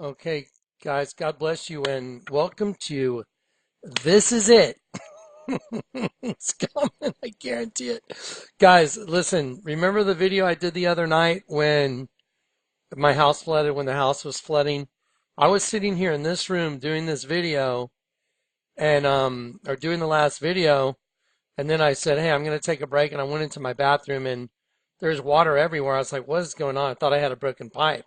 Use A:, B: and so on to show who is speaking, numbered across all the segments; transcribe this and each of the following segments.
A: Okay, guys, God bless you and welcome to This Is It. It's coming, I guarantee it. Guys, listen, remember the video I did the other night when my house flooded, when the house was flooding? I was sitting here in this room doing this video and or doing the last video, and then I said, "Hey, I'm going to take a break," and I went into my bathroom and there's water everywhere. I was like, "What is going on?" I thought I had a broken pipe.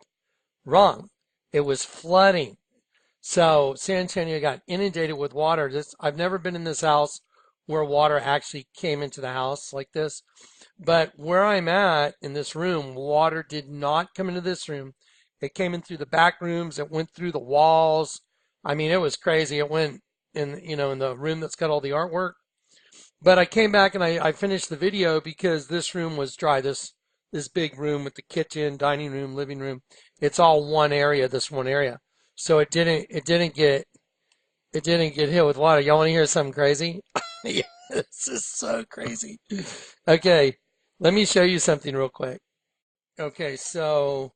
A: Wrong. It was flooding. So San Antonio got inundated with water. I've never been in this house where water actually came into the house like this. But where I'm at in this room, water did not come into this room. It came in through the back rooms. It went through the walls. I mean, it was crazy. It went in the room that's got all the artwork. But I came back and I finished the video because this room was dry. This big room with the kitchen, dining room, living room. It's all one area, this one area. So it didn't get hit with water. Y'all want to hear something crazy? Yeah, this is so crazy. Okay, let me show you something real quick. Okay, so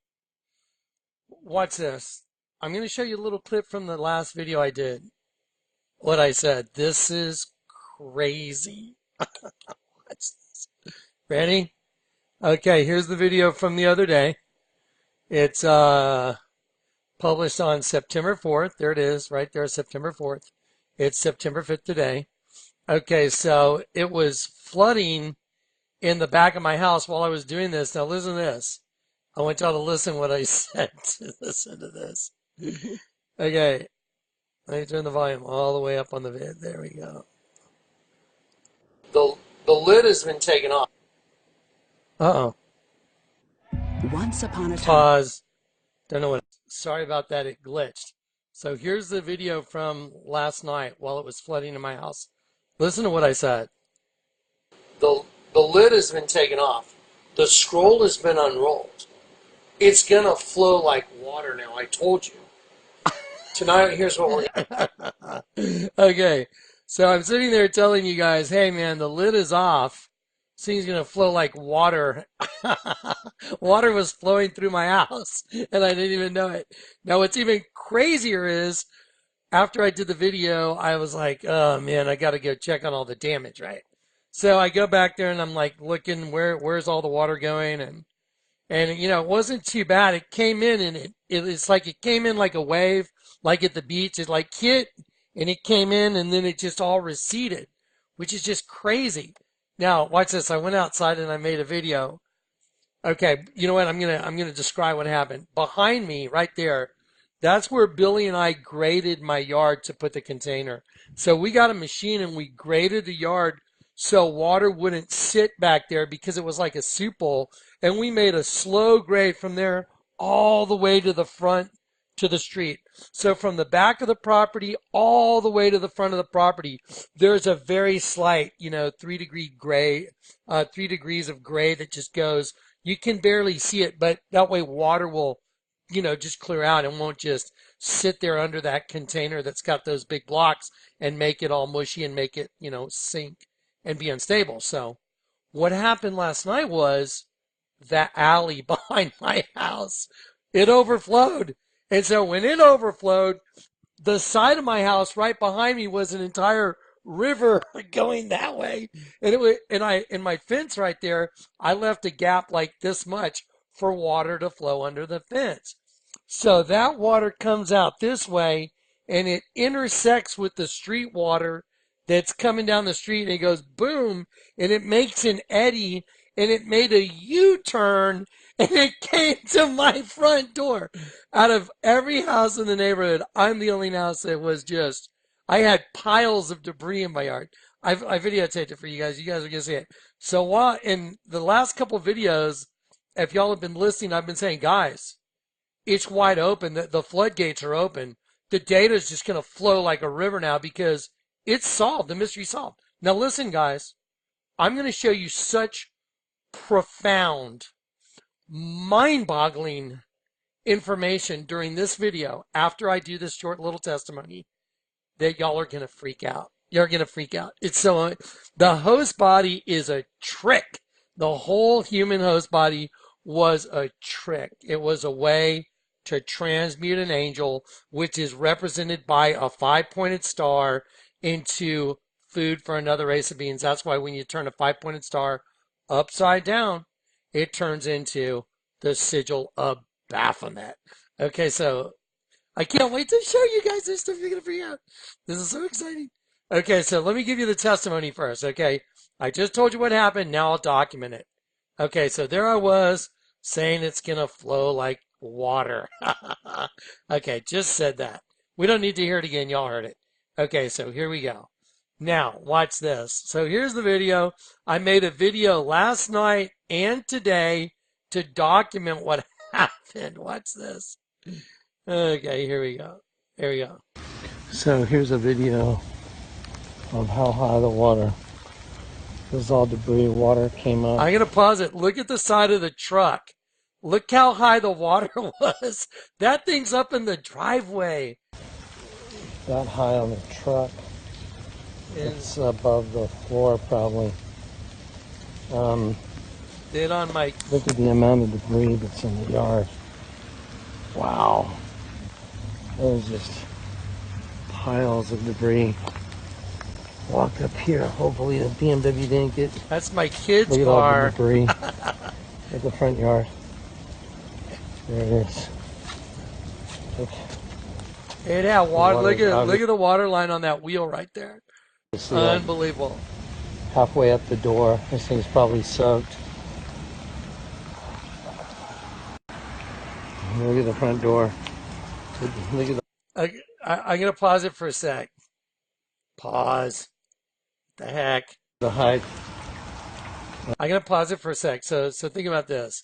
A: watch this. I'm going to show you a little clip from the last video I did. What I said. This is crazy. Watch this. Ready? Okay, here's the video from the other day. It's published on September 4th. There it is, right there, September 4th. It's September 5th today. Okay, so it was flooding in the back of my house while I was doing this. Now listen to this. I want y'all to listen what I said. Listen to this. Okay, let me turn the volume all the way up on the vid. There we go. The lid has been taken off. Uh-oh.
B: Once upon a time.
A: Pause. Don't know what. Sorry about that. It glitched. So here's the video from last night while it was flooding in my house. Listen to what I said. The the lid has been taken off. The scroll has been unrolled. It's gonna flow like water now. I told you. Tonight, here's what we're Okay, so I'm sitting there telling you guys, hey man, the lid is off. This thing's gonna flow like water. Water was flowing through my house, and I didn't even know it. Now, what's even crazier is after I did the video, I was like, oh man, I gotta go check on all the damage, right? So I go back there and I'm like looking where's all the water going, and it wasn't too bad. It came in and it's like it came in like a wave, like at the beach. It like hit and it came in and then it just all receded, which is just crazy. Now, watch this. I went outside and I made a video. Okay, you know what? I'm gonna describe what happened. Behind me, right there, that's where Billy and I graded my yard to put the container. So we got a machine and we graded the yard so water wouldn't sit back there because it was like a soup bowl. And we made a slow grade from there all the way to the front to the street. So from the back of the property all the way to the front of the property, there's a very slight, 3-degree gray, 3 degrees of gray that just goes. You can barely see it, but that way water will, just clear out and won't just sit there under that container that's got those big blocks and make it all mushy and make it, sink and be unstable. So what happened last night was that alley behind my house, it overflowed. And so when it overflowed, the side of my house right behind me was an entire river going that way. And it was, and I, in my fence right there, I left a gap like this much for water to flow under the fence. So that water comes out this way and it intersects with the street water that's coming down the street and it goes boom and it makes an eddy and it made a U-turn and it came to my front door. Out of every house in the neighborhood, I'm the only house that was just, I had piles of debris in my yard. I videotaped it for you guys. You guys are going to see it. So while in the last couple of videos, if y'all have been listening, I've been saying, guys, it's wide open. The floodgates are open. The data is just going to flow like a river now because it's solved. The mystery's solved. Now listen, guys, I'm going to show you such profound, mind-boggling information during this video after I do this short little testimony that y'all are going to freak out. You're going to freak out. It's so, the host body is a trick. The whole human host body was a trick. It was a way to transmute an angel, which is represented by a 5-pointed star, into food for another race of beings. That's why when you turn a 5-pointed star upside down, it turns into the sigil of Baphomet. Okay, so I can't wait to show you guys this stuff. You're going to freak out. This is so exciting. Okay, so let me give you the testimony first, okay? I just told you what happened. Now I'll document it. Okay, so there I was saying it's going to flow like water. Okay, just said that. We don't need to hear it again. Y'all heard it. Okay, so here we go. Now, watch this. So here's the video. I made a video last night and today to document what happened. Watch this. Okay, here we go. There we go.
C: So here's a video of how high the water. This is all debris. Water came up.
A: I'm going to pause it. Look at the side of the truck. Look how high the water was. That thing's up in the driveway.
C: That high on the truck. It's above the floor probably.
A: Then on my...
C: Look at the amount of debris that's in the yard. Wow. There's just piles of debris. Walk up here. Hopefully the BMW didn't get...
A: That's my kid's
C: Look at
A: car.
C: all the debris at the front yard. There it is. Look.
A: It had water.
C: Look
A: Look at the water line on that wheel right there. Unbelievable.
C: Halfway up the door. This thing's probably soaked. Look at the front door. Look at the...
A: I'm going to pause it for a sec. Pause. What the heck?
C: The height.
A: I'm going to pause it for a sec. So think about this.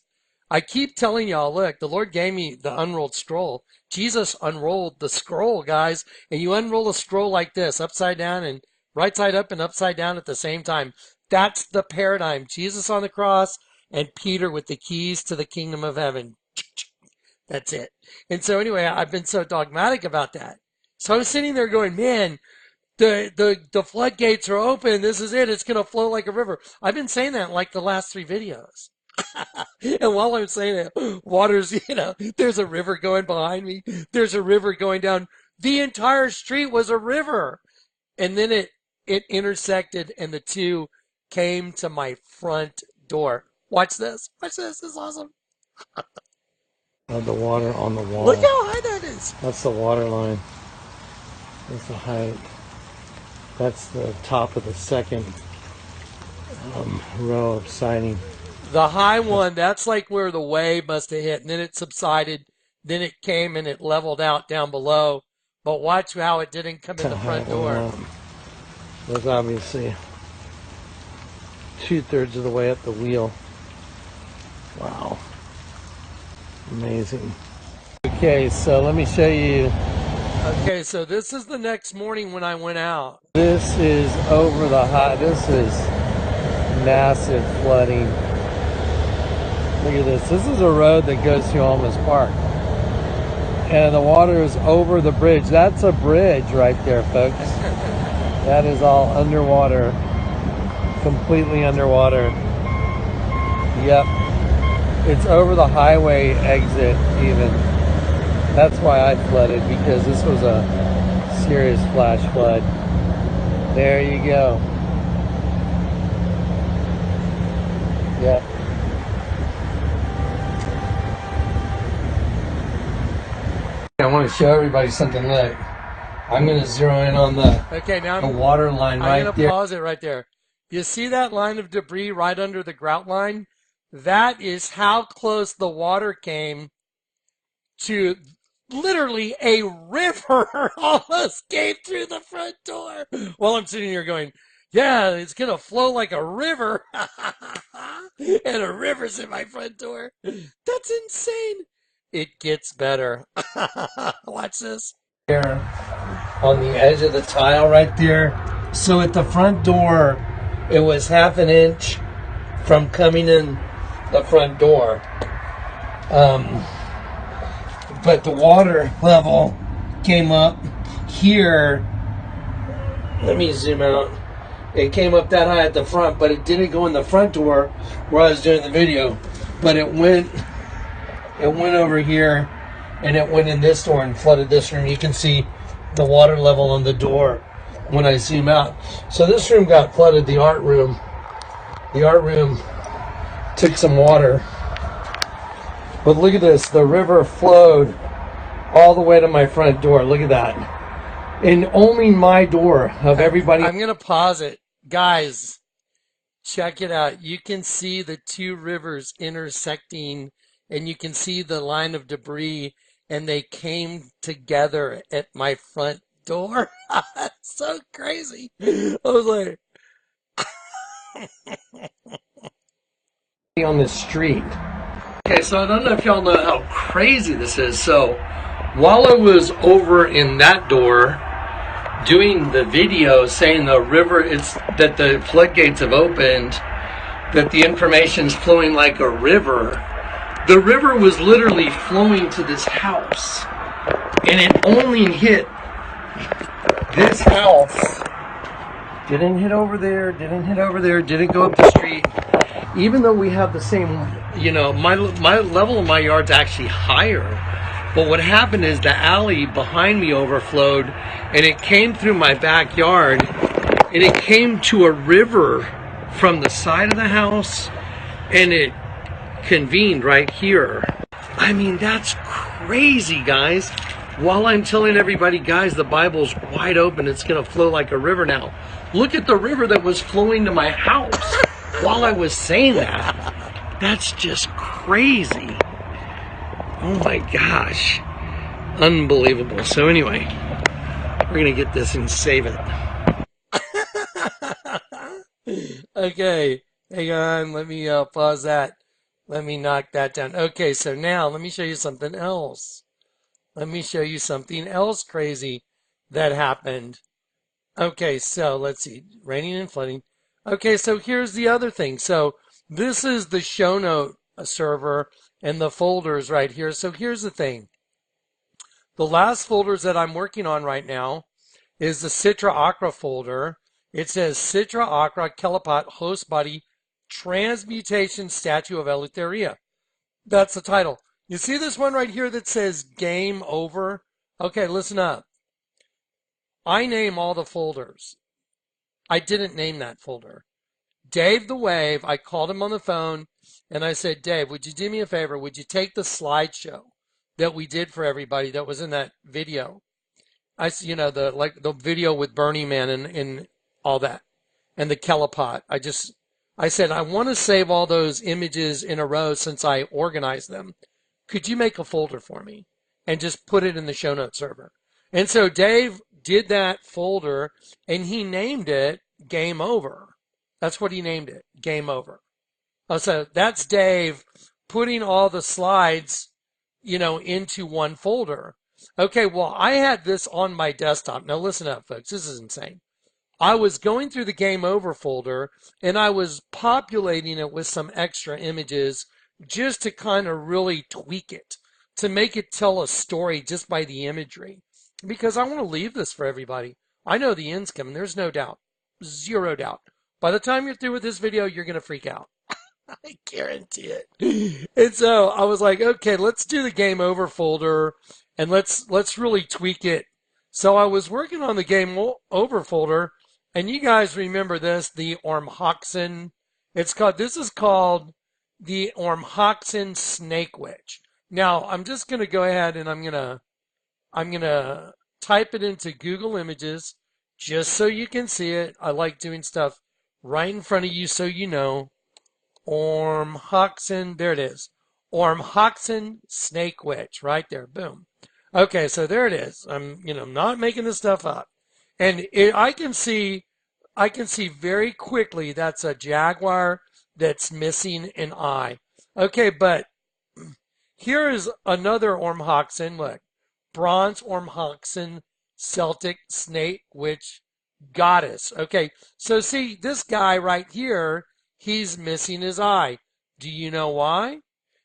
A: I keep telling y'all, look, the Lord gave me the unrolled scroll. Jesus unrolled the scroll, guys. And you unroll a scroll like this, upside down and right side up and upside down at the same time. That's the paradigm. Jesus on the cross and Peter with the keys to the kingdom of heaven. That's it. And so anyway, I've been so dogmatic about that. So I was sitting there going, man, the floodgates are open. This is it. It's going to flow like a river. I've been saying that in like the last 3 videos. And while I'm saying it, water's, there's a river going behind me. There's a river going down. The entire street was a river. And then it intersected and the two came to my front door. Watch this. Watch this. This is awesome.
C: The water on the wall.
A: Look how high that is.
C: That's the water line. That's the height. That's the top of the second row of siding.
A: The high one, that's like where the wave must have hit, and then it subsided. Then it came and it leveled out down below. But watch how it didn't come in the front door.
C: There's obviously 2/3 of the way up the wheel. Wow. Amazing. Okay, so let me show you.
A: Okay, so this is the next morning when I went out.
C: This is over the high. This is massive flooding. Look at this. This is a road that goes through Almas Park. And the water is over the bridge. That's a bridge right there, folks. That is all underwater. Completely underwater. Yep. It's over the highway exit even. That's why I flooded, because this was a serious flash flood. There you go. Yep. I want to show everybody something. Look, I'm going to zero in on the water line right there.
A: I'm going to pause it right there. You see that line of debris right under the grout line? That is how close the water came to literally a river. Almost came through the front door. While I'm sitting here going, yeah, it's going to flow like a river. And a river's in my front door. That's insane. It gets better. Watch this.
C: There on the edge of the tile right there. So at the front door, it was 1/2 inch from coming in the front door. But the water level came up here. Let me zoom out. It came up that high at the front, but it didn't go in the front door where I was doing the video. But it went over here
A: and it went in this door and flooded this room. You can see the water level on the door when I zoom out. So this room got flooded, the art room. The art room took some water. But look at this, the river flowed all the way to my front door. Look at that. And only my door of everybody. I'm going to pause it. Guys, check it out. You can see the two rivers intersecting, and you can see the line of debris, and they came together at my front door. That's so crazy. I was like, on the street. Okay, so I don't know if y'all know how crazy this is. So while I was over in that door doing the video saying the river, it's that the floodgates have opened, that the information's flowing like a river, the river was literally flowing to this house, and it only hit this house. Didn't hit over there, didn't hit over there, didn't go up the street. Even though we have the same, you know, my level of my yard's actually higher. But what happened is the alley behind me overflowed, and it came through my backyard, and it came to a river from the side of the house, and it convened right here. I mean, that's crazy, guys. While I'm telling everybody, guys, the Bible's wide open, it's going to flow like a river now. Look at the river that was flowing to my house while I was saying that. That's just crazy. Oh my gosh. Unbelievable. So anyway, we're going to get this and save it. Okay, hang on. Let me pause that. Let me knock that down. Okay, so now let me show you something else. Let me show you something else crazy that happened. Okay, so let's see. Raining and flooding. Okay, so here's the other thing. So this is the show note server and the folders right here. So here's the thing. The last folders that I'm working on right now is the Citra Aqua folder. It says Citra Aqua Kelipot Host Body Transmutation Statue of Eleutheria. That's the title. You see this one right here that says Game Over? Okay, listen up. I name all the folders. I didn't name that folder. Dave the Wave, I called him on the phone and I said, Dave, would you do me a favor? Would you take the slideshow that we did for everybody that was in that video? You know, the video with Burning Man and all that, and the Kelipot. I said, I want to save all those images in a row since I organized them. Could you make a folder for me and just put it in the show notes server? And so Dave did that folder and he named it Game Over. That's what he named it, Game Over. Oh, so that's Dave putting all the slides, you know, into one folder. Okay, well, I had this on my desktop. Now listen up, folks. This is insane. I was going through the Game Over folder and I was populating it with some extra images just to kind of really tweak it, to make it tell a story just by the imagery. Because I want to leave this for everybody. I know the end's coming. There's no doubt. Zero doubt. By the time you're through with this video, you're going to freak out. I guarantee it. And so I was like, okay, let's do the Game Over folder and let's really tweak it. So I was working on the Game Over folder, and you guys remember this, the Ormhoxen. This is called the Ormhoxen Snake Witch. Now, I'm just going to go ahead and I'm going to type it into Google Images just so you can see it. I like doing stuff right in front of you so you know. Ormhoxen, there it is. Ormhoxen Snake Witch, right there, boom. Okay, so there it is. I'm, not making this stuff up. And I can see very quickly that's a jaguar that's missing an eye. Okay, but here is another Ormhoxen. Look, Bronze Ormhoxen Celtic Snake Witch Goddess. Okay, so see this guy right here, he's missing his eye. Do you know why?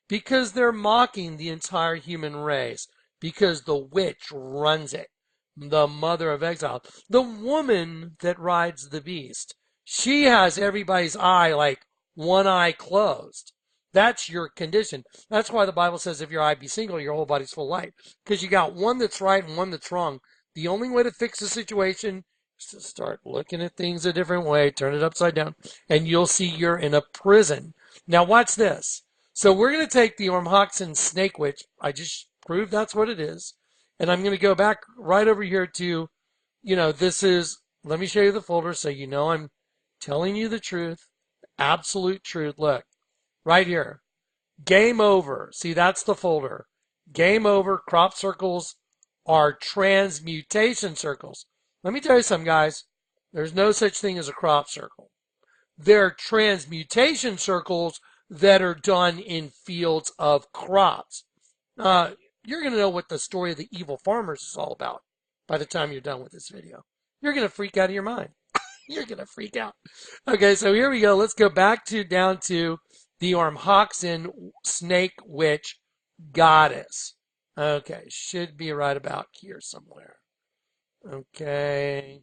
A: Because they're mocking the entire human race. Because the witch runs it. The mother of exile. The woman that rides the beast. She has everybody's eye like one eye closed. That's your condition. That's why the Bible says if your eye be single, your whole body's full of light. Because you got one that's right and one that's wrong. The only way to fix the situation is to start looking at things a different way, turn it upside down, and you'll see you're in a prison. Now watch this. So we're going to take the Ormhoxen snake witch. I just proved that's what it is. And I'm going to go back right over here to, this is, let me show you the folder so you know I'm telling you the truth, absolute truth. Look, right here, game over. See, that's the folder. Game over, crop circles are transmutation circles. Let me tell you something, guys. There's no such thing as a crop circle. They're transmutation circles that are done in fields of crops. You're going to know what the story of the evil farmers is all about by the time you're done with this video. You're going to freak out of your mind. You're going to freak out. Okay, so here we go. Let's go back down to the Ormhoxen snake witch goddess. Okay, should be right about here somewhere. Okay,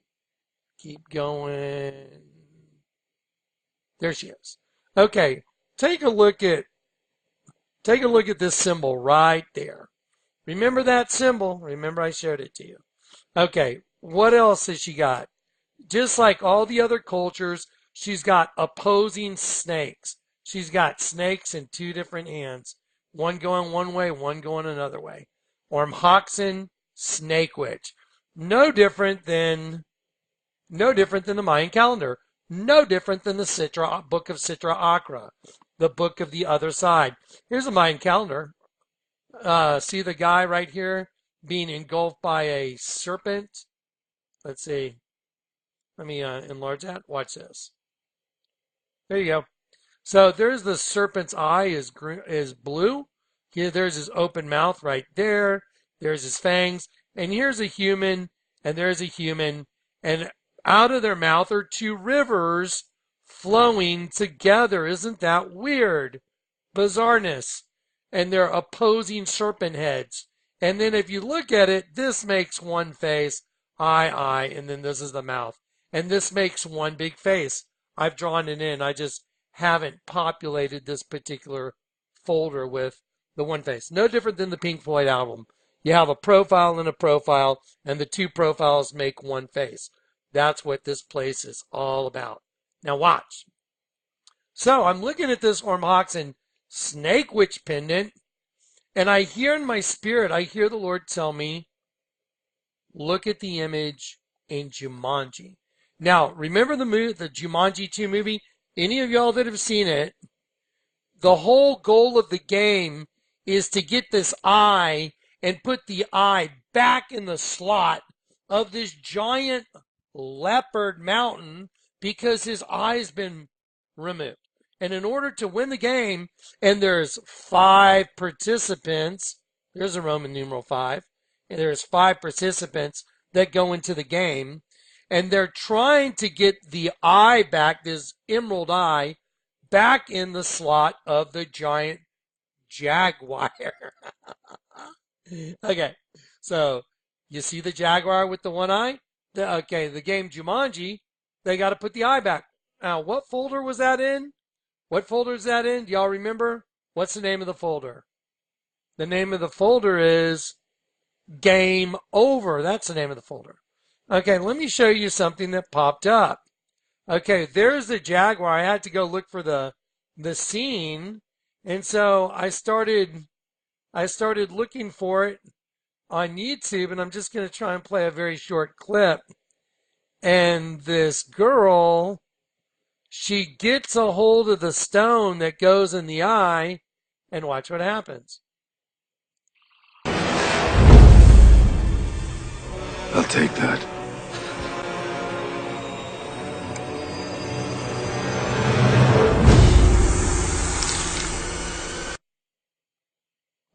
A: keep going. There she is. Okay, take a look at this symbol right there. Remember that symbol? Remember I showed it to you. Okay, what else has she got? Just like all the other cultures, she's got opposing snakes. She's got snakes in two different hands. One going one way, one going another way. Ormhoxen snake witch. No different than the Mayan calendar. No different than the book of Sitra Achra, the book of the other side. Here's a Mayan calendar. See the guy right here being engulfed by a serpent? Let's see. Let me enlarge that. Watch this. There you go. So there's the serpent's eye is blue. Here, there's his open mouth right there. There's his fangs. And here's a human, and there's a human. And out of their mouth are two rivers flowing together. Isn't that weird? Bizarreness. And they're opposing serpent heads. And then if you look at it, this makes one face, eye, and then this is the mouth. And this makes one big face. I've drawn it in. I just haven't populated this particular folder with the one face. No different than the Pink Floyd album. You have a profile and a profile, and the two profiles make one face. That's what this place is all about. Now watch. So I'm looking at this Ormhoxen snake witch pendant, and I hear in my spirit, I hear the Lord tell me, look at the image in Jumanji. Now, remember the Jumanji 2 movie? Any of y'all that have seen it, the whole goal of the game is to get this eye and put the eye back in the slot of this giant leopard mountain because his eye's been removed. And in order to win the game, and there's 5 participants, there's a Roman numeral 5, and there's 5 participants that go into the game, and they're trying to get the eye back, this emerald eye, back in the slot of the giant jaguar. Okay, so you see the jaguar with the one eye? The game Jumanji, they got to put the eye back. Now, what folder was that in? What folder is that in? Do y'all remember? What's the name of the folder? The name of the folder is Game Over. That's the name of the folder. Okay, let me show you something that popped up. Okay, there's the jaguar. I had to go look for the scene, and so I started looking for it on YouTube, and I'm just going to try and play a very short clip. And this girl, she gets a hold of the stone that goes in the eye, and watch what happens.
D: I'll take that.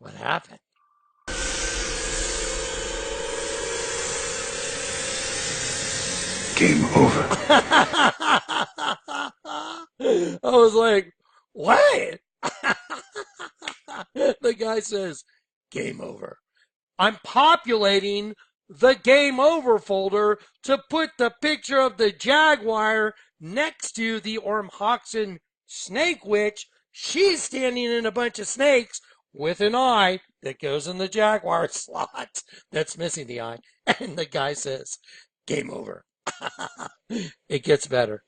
A: What happened?
D: Game over.
A: I was like, what? The guy says, game over. I'm populating the game over folder to put the picture of the jaguar next to the Ormhoxen snake witch She's standing in a bunch of snakes with an eye that goes in the jaguar slot that's missing the eye. And the guy says, game over. It gets better.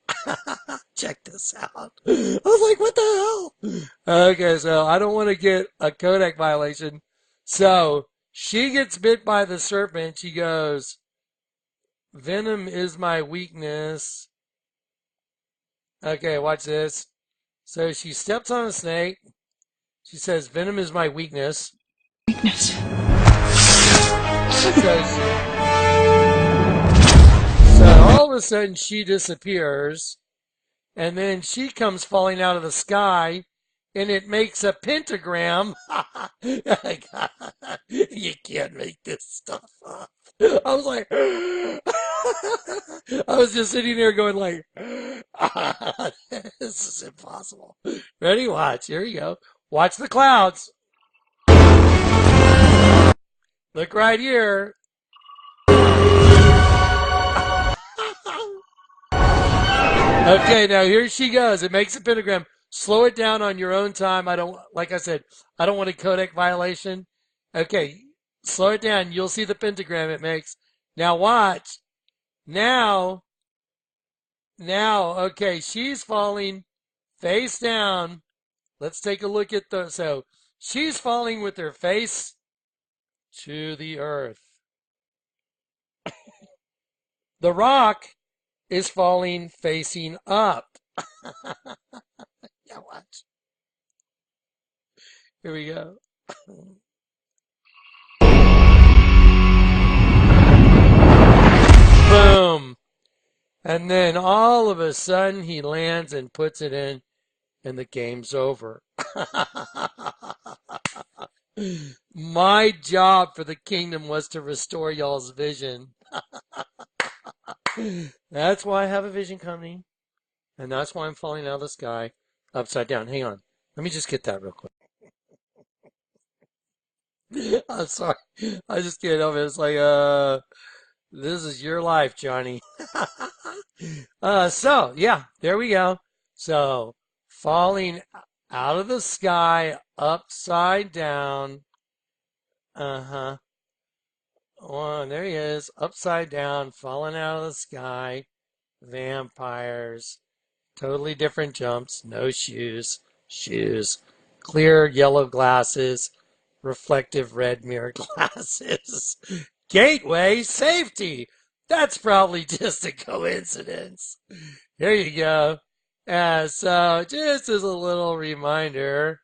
A: Check this out. I was like, what the hell? Okay, so I don't want to get a Kodak violation. So she gets bit by the serpent. She goes, venom is my weakness. Okay, watch this. So she steps on a snake. She says, venom is my weakness.
B: Weakness.
A: So all of a sudden she disappears. And then she comes falling out of the sky. And it makes a pentagram. You can't make this stuff up. I was like, I was just sitting there going like, this is impossible. Ready? Watch. Here you go. Watch the clouds. Look right here. Okay, now here she goes. It makes a pentagram. Slow it down on your own time. Like I said, I don't want a Kodak violation. Okay, slow it down. You'll see the pentagram it makes. Now watch. Now, okay, she's falling face down. Let's take a look at so she's falling with her face to the earth. The rock is falling facing up. Yeah, watch. Here we go. Boom. And then all of a sudden he lands and puts it in, and the game's over. My job for the kingdom was to restore y'all's vision. That's why I have a vision company. And that's why I'm falling out of the sky upside down. Hang on. Let me just get that real quick. I'm sorry. I just can't help it. It's like, this is your life, Johnny. So, yeah, there we go. So, falling out of the sky upside down. Uh-huh. Oh, there he is. Upside down, falling out of the sky. Vampires. Totally different jumps. No shoes. Shoes. Clear yellow glasses. Reflective red mirror glasses. Gateway safety. That's probably just a coincidence. Here you go. So just as a little reminder,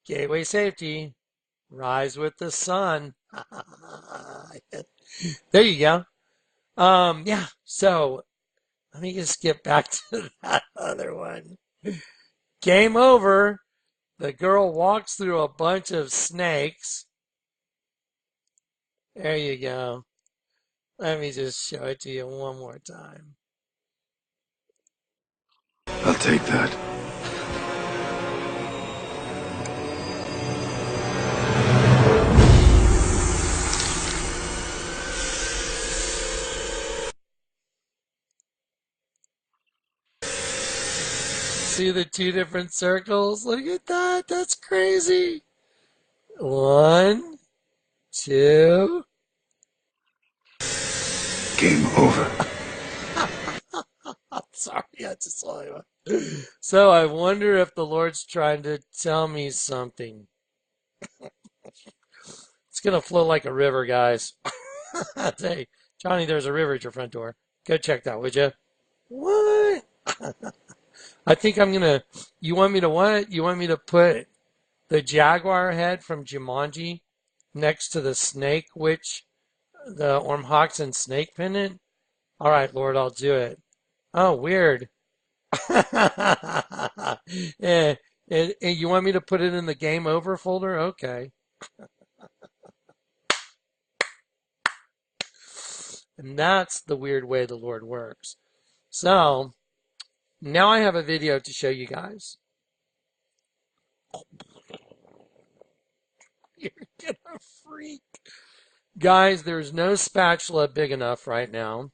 A: gateway safety. Rise with the sun. There you go. Yeah, so let me just get back to that other one. Game over. The girl walks through a bunch of snakes. There you go. Let me just show it to you one more time.
D: I'll take that.
A: See the two different circles? Look at that. That's crazy. 1, 2.
D: Game over.
A: I'm sorry, I just saw it. So I wonder if the Lord's trying to tell me something. It's going to flow like a river, guys. Hey, Johnny, there's a river at your front door. Go check that, would you? What? I think I'm going to... You want me to what? You want me to put the jaguar head from Jumanji next to the snake witch, the Ormhoxen snake pendant? All right, Lord, I'll do it. Oh, weird. Yeah, you want me to put it in the game over folder? Okay. And that's the weird way the Lord works. So, now I have a video to show you guys. You're gonna freak. Guys, there's no spatula big enough right now.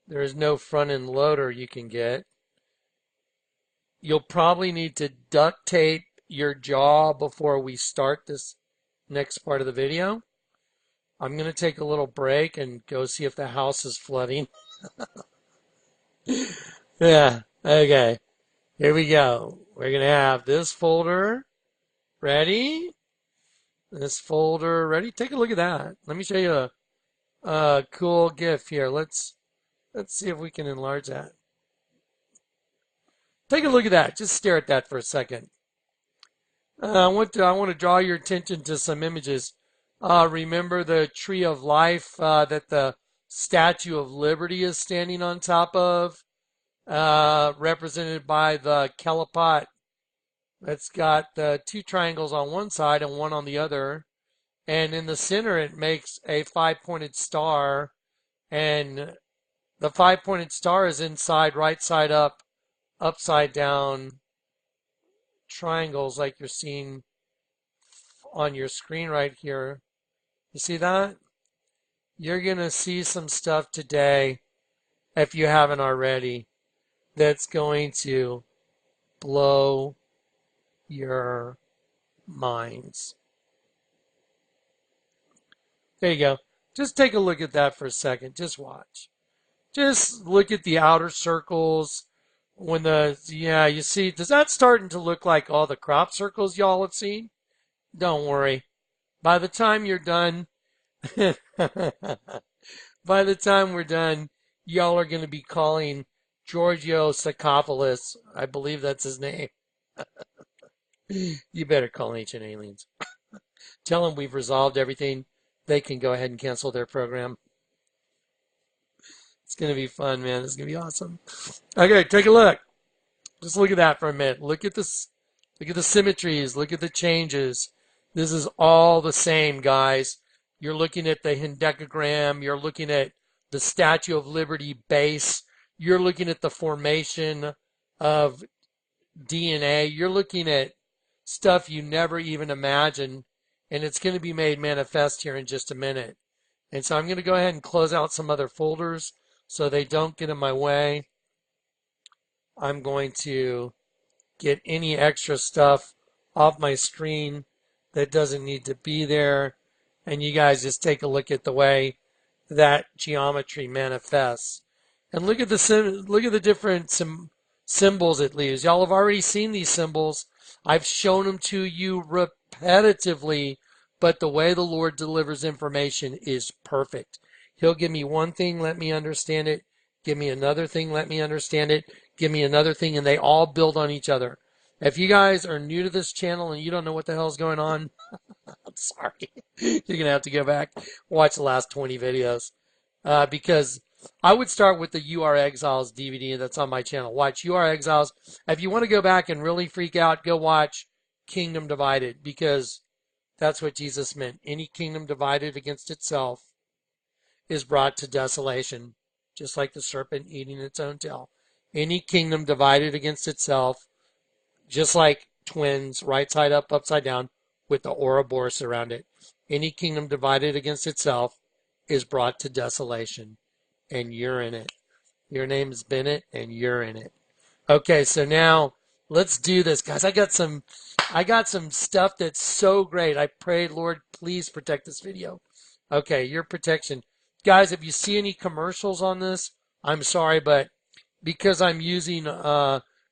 A: There is no front end loader you can get. You'll probably need to duct tape your jaw before we start this next part of the video. I'm going to take a little break and go see if the house is flooding. Yeah, okay. Here we go. We're going to have this folder ready. This folder ready. Take a look at that. Let me show you a cool GIF here. Let's see if we can enlarge that. Take a look at that. Just stare at that for a second. I want to draw your attention to some images. Remember the tree of life that the Statue of Liberty is standing on top of, represented by the Kelipot. It's got the two triangles on one side and one on the other. And in the center, it makes a five-pointed star. And the five-pointed star is inside, right side up, upside down triangles like you're seeing on your screen right here. You see that? You're going to see some stuff today, if you haven't already, that's going to blow your minds. There you go. Just take a look at that for a second. Just watch. Just look at the outer circles. When you see, does that starting to look like all the crop circles y'all have seen? Don't worry. By the time you're done, by the time we're done, y'all are going to be calling Giorgio Sakopoulos. I believe that's his name. You better call Ancient Aliens. Tell them we've resolved everything. They can go ahead and cancel their program. It's going to be fun, man. It's going to be awesome. Okay, take a look. Just look at that for a minute. Look at this. Look at the symmetries. Look at the changes. This is all the same, guys. You're looking at the hendecagram. You're looking at the Statue of Liberty base. You're looking at the formation of DNA. You're looking at stuff you never even imagined. And it's going to be made manifest here in just a minute. And so I'm going to go ahead and close out some other folders so they don't get in my way. I'm going to get any extra stuff off my screen that doesn't need to be there. And you guys just take a look at the way that geometry manifests. And look at the different symbols it leaves. Y'all have already seen these symbols. I've shown them to you repetitively, but the way the Lord delivers information is perfect. He'll give me one thing, let me understand it. Give me another thing, let me understand it. Give me another thing, and they all build on each other. If you guys are new to this channel and you don't know what the hell's going on, I'm sorry. You're going to have to go back, watch the last 20 videos. Because I would start with the You Are Exiles DVD that's on my channel. Watch You Are Exiles. If you want to go back and really freak out, go watch Kingdom Divided, because that's what Jesus meant. Any kingdom divided against itself is brought to desolation, just like the serpent eating its own tail. Any kingdom divided against itself, just like twins, right side up, upside down, with the Ouroboros around it. Any kingdom divided against itself is brought to desolation, and you're in it. Your name is Bennett, and you're in it. Okay, so now let's do this, guys. I got some stuff that's so great. I pray, Lord, please protect this video. Okay, your protection. Guys, if you see any commercials on this, I'm sorry, but because I'm using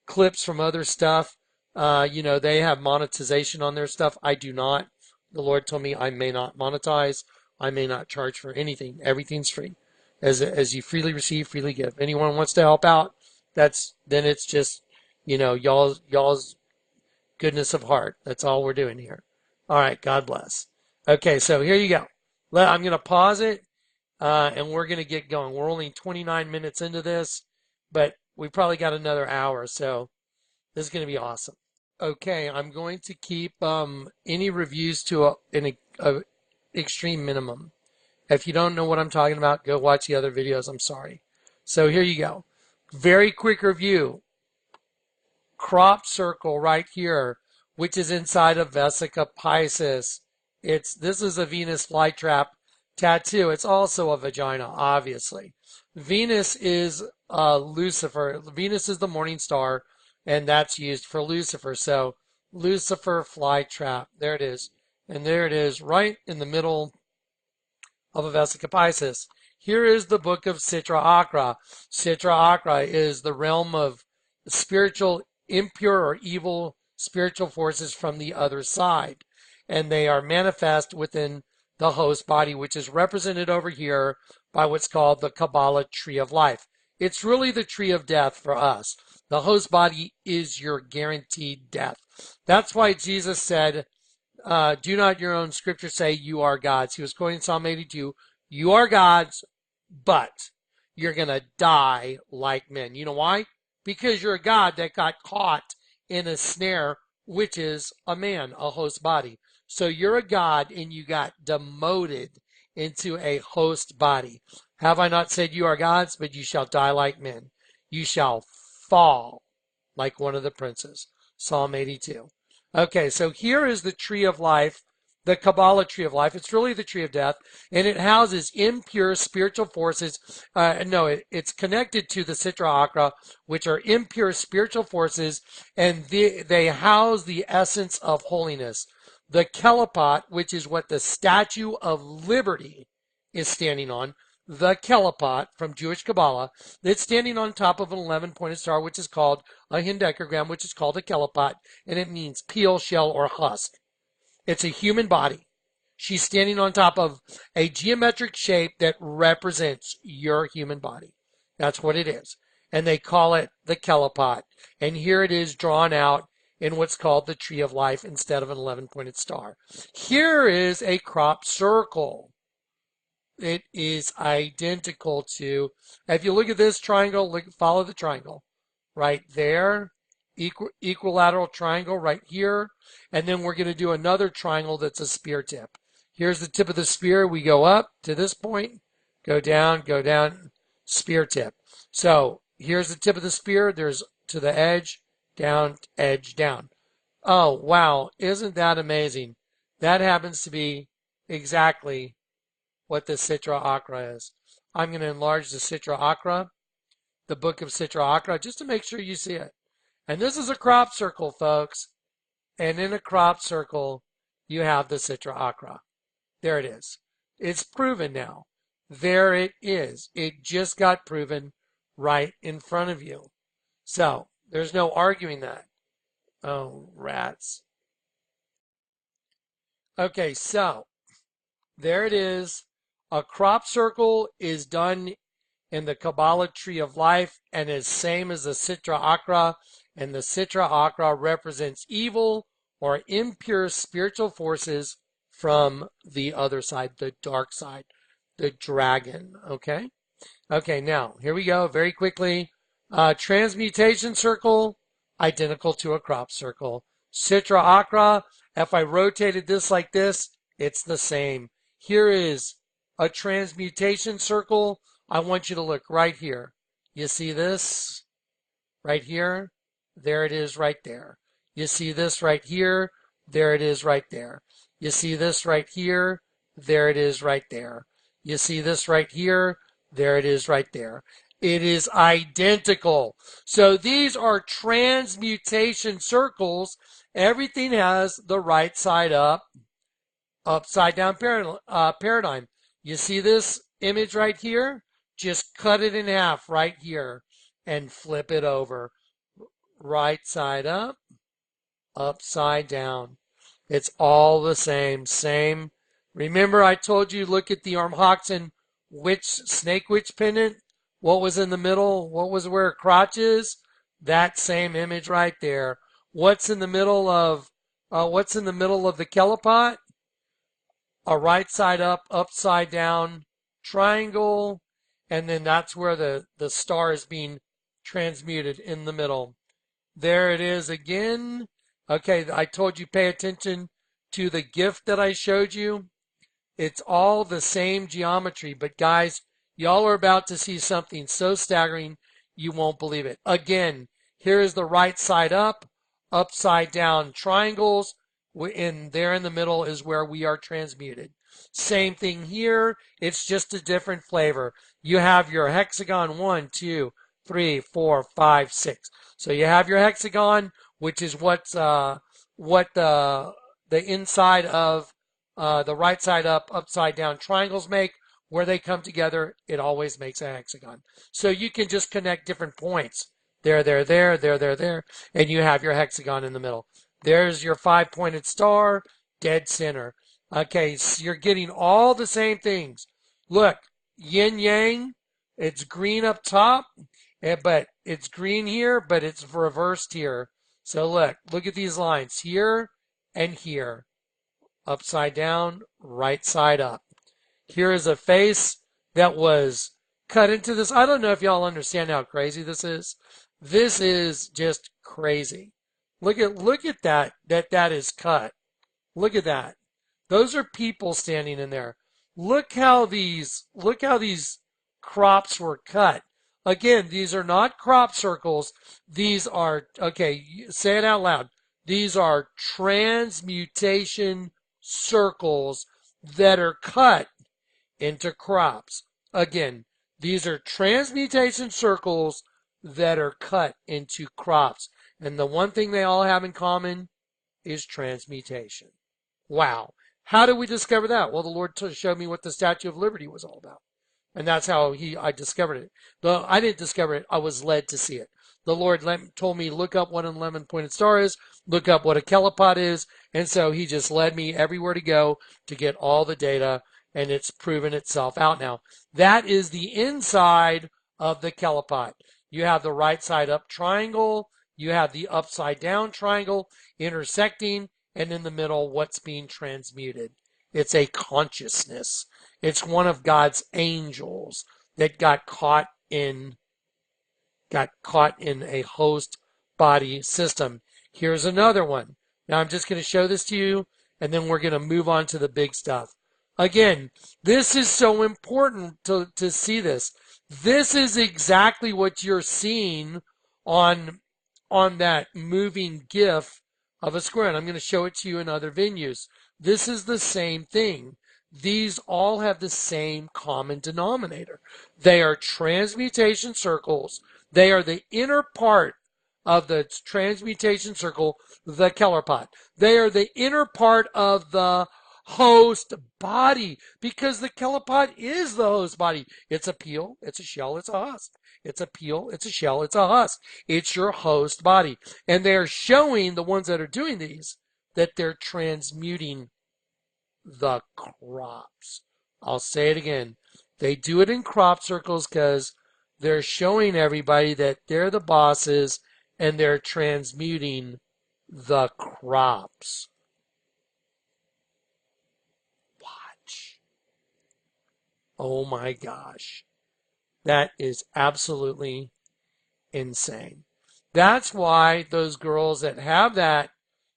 A: clips from other stuff, they have monetization on their stuff. I do not. The Lord told me I may not monetize. I may not charge for anything. Everything's free. As you freely receive, freely give. Anyone wants to help out, then it's just, y'all's goodness of heart. That's all we're doing here. All right, God bless. Okay, so here you go. I'm going to pause it, and we're going to get going. We're only 29 minutes into this, but we probably got another hour, so this is going to be awesome. Okay, I'm going to keep any reviews to an extreme minimum. If you don't know what I'm talking about, go watch the other videos. I'm sorry. So here you go. Very quick review. Crop circle right here, which is inside of Vesica Pisces. This is a Venus flytrap tattoo. It's also a vagina, obviously. Venus is Lucifer. Venus is the morning star. and that's used for Lucifer. So Lucifer flytrap, there it is. And there it is right in the middle of a Vesica Piscis. Here is the book of Sitra Achra. Sitra Achra is the realm of spiritual, impure or evil spiritual forces from the other side. And they are manifest within the host body, which is represented over here by what's called the Kabbalah Tree of Life. It's really the tree of death for us. The host body is your guaranteed death. That's why Jesus said, do not your own scripture say you are gods. He was quoting Psalm 82. You are gods, but you're going to die like men. You know why? Because you're a god that got caught in a snare, which is a man, a host body. So you're a god and you got demoted into a host body. Have I not said you are gods, but you shall die like men. You shall fall like one of the princes. Psalm 82. Okay, so here is the tree of life, the Kabbalah tree of life. It's really the tree of death, and it houses impure spiritual forces. It's connected to the Sitra Achra, which are impure spiritual forces, and they house the essence of holiness. The Kelipot, which is what the Statue of Liberty is standing on, the Kelipot from Jewish Kabbalah, that's standing on top of an 11-pointed star, which is called a hendecagram, which is called a Kelipot, and it means peel, shell, or husk. It's a human body. She's standing on top of a geometric shape that represents your human body. That's what it is. And they call it the Kelipot. And here it is drawn out in what's called the Tree of Life instead of an 11-pointed star. Here is a crop circle. It is identical to, if you look at this triangle, follow the triangle. Right there, equilateral triangle right here. And then we're going to do another triangle that's a spear tip. Here's the tip of the spear. We go up to this point, go down, spear tip. So here's the tip of the spear. There's to the edge, down, edge, down. Oh, wow. Isn't that amazing? That happens to be exactly what the Sitra Achra is. I'm going to enlarge the Sitra Achra, the book of Sitra Achra, just to make sure you see it. And this is a crop circle, folks. And in a crop circle, you have the Sitra Achra. There it is. It's proven now. There it is. It just got proven right in front of you. So there's no arguing that. Oh, rats. Okay, so there it is. A crop circle is done in the Kabbalah Tree of Life and is same as the Sitra Achra. And the Sitra Achra represents evil or impure spiritual forces from the other side, the dark side, the dragon. Okay? Okay, now, here we go very quickly. Transmutation circle, identical to a crop circle. Sitra Achra, if I rotated this like this, it's the same. Here is a transmutation circle. I want you to look right here. You see this right here? There it is right there. You see this right here? There it is right there. You see this right here? There it is right there. You see this right here? There it is right there. It is identical. So these are transmutation circles. Everything has the right side up, upside down paradigm. You see this image right here? Just cut it in half right here and flip it over. Right side up, upside down. It's all the same. Remember I told you look at the Ormhoxen snake witch pendant? What was in the middle? What was where her crotch is? That same image right there. What's in the middle of the Kelipot? A right side up, upside down triangle, and then that's where the star is being transmuted in the middle. There it is again. Okay, I told you pay attention to the gift that I showed you. It's all the same geometry, but guys, y'all are about to see something so staggering you won't believe it. Again, here is the right side up, upside down triangles, and there in the middle is where we are transmuted. Same thing here, it's just a different flavor. You have your hexagon 1, 2, 3, 4, 5, 6. So you have your hexagon, which is what the inside of the right side up, upside down triangles make. Where they come together, it always makes a hexagon. So you can just connect different points. There, and you have your hexagon in the middle. There's your 5-pointed star, dead center. Okay, so you're getting all the same things. Look, yin yang, it's green up top, but it's green here, but it's reversed here. So look at these lines here and here. Upside down, right side up. Here is a face that was cut into this. I don't know if y'all understand how crazy this is. This is just crazy. Look at that is cut. Look at that. Those are people standing in there. Look how these crops were cut. Again, these are not crop circles. These are, okay, say it out loud. These are transmutation circles that are cut into crops. Again, these are transmutation circles that are cut into crops. And the one thing they all have in common is transmutation. Wow. How did we discover that? Well, the Lord showed me what the Statue of Liberty was all about. And that's how I discovered it. Though I didn't discover it, I was led to see it. The Lord told me, look up what an 11-pointed star is, look up what a kelipod is, and so he just led me everywhere to go to get all the data, and it's proven itself out now. That is the inside of the kelipod. You have the right side up triangle, you have the upside down triangle intersecting, and in the middle, what's being transmuted. It's a consciousness. It's one of God's angels that got caught in a host body system. Here's another one. Now I'm just going to show this to you, and then we're going to move on to the big stuff. Again, this is so important to see this. This is exactly what you're seeing on that moving GIF of a square. And I'm going to show it to you in other venues. This is the same thing. These all have the same common denominator. They are transmutation circles. They are the inner part of the transmutation circle, the kelipod. They are the inner part of the host body, because the kelipod is the host body. It's a peel, it's a shell, it's a husk. It's a peel, it's a shell, it's a husk. It's your host body. And they're showing, the ones that are doing these, that they're transmuting the crops. I'll say it again. They do it in crop circles because they're showing everybody that they're the bosses and they're transmuting the crops. Watch. Oh my gosh. That is absolutely insane. That's why those girls that have that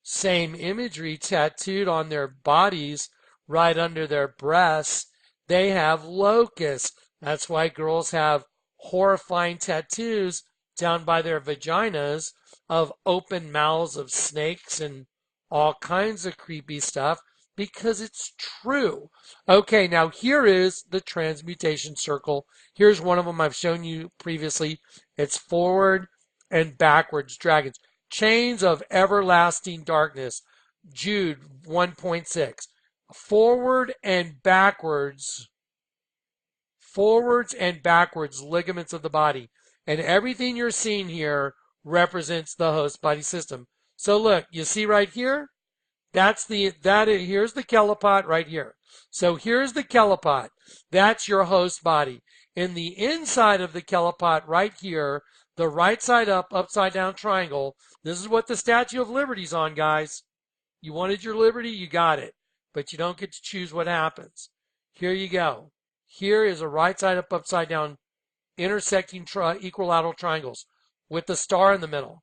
A: same imagery tattooed on their bodies right under their breasts, they have locusts. That's why girls have horrifying tattoos down by their vaginas of open mouths of snakes and all kinds of creepy stuff, because it's true. Okay, now here is the transmutation circle. Here's one of them I've shown you previously. It's forward and backwards dragons. Chains of everlasting darkness. Jude 1.6. Forwards and backwards ligaments of the body. And everything you're seeing here represents the host body system. So look, you see right here? Here's the kelipod right here. So here's the kelipod. That's your host body. In the inside of the kelipod right here, the right side up, upside down triangle, this is what the Statue of Liberty's on, guys. You wanted your liberty, you got it. But you don't get to choose what happens. Here you go. Here is a right side up, upside down, intersecting equilateral triangles with the star in the middle.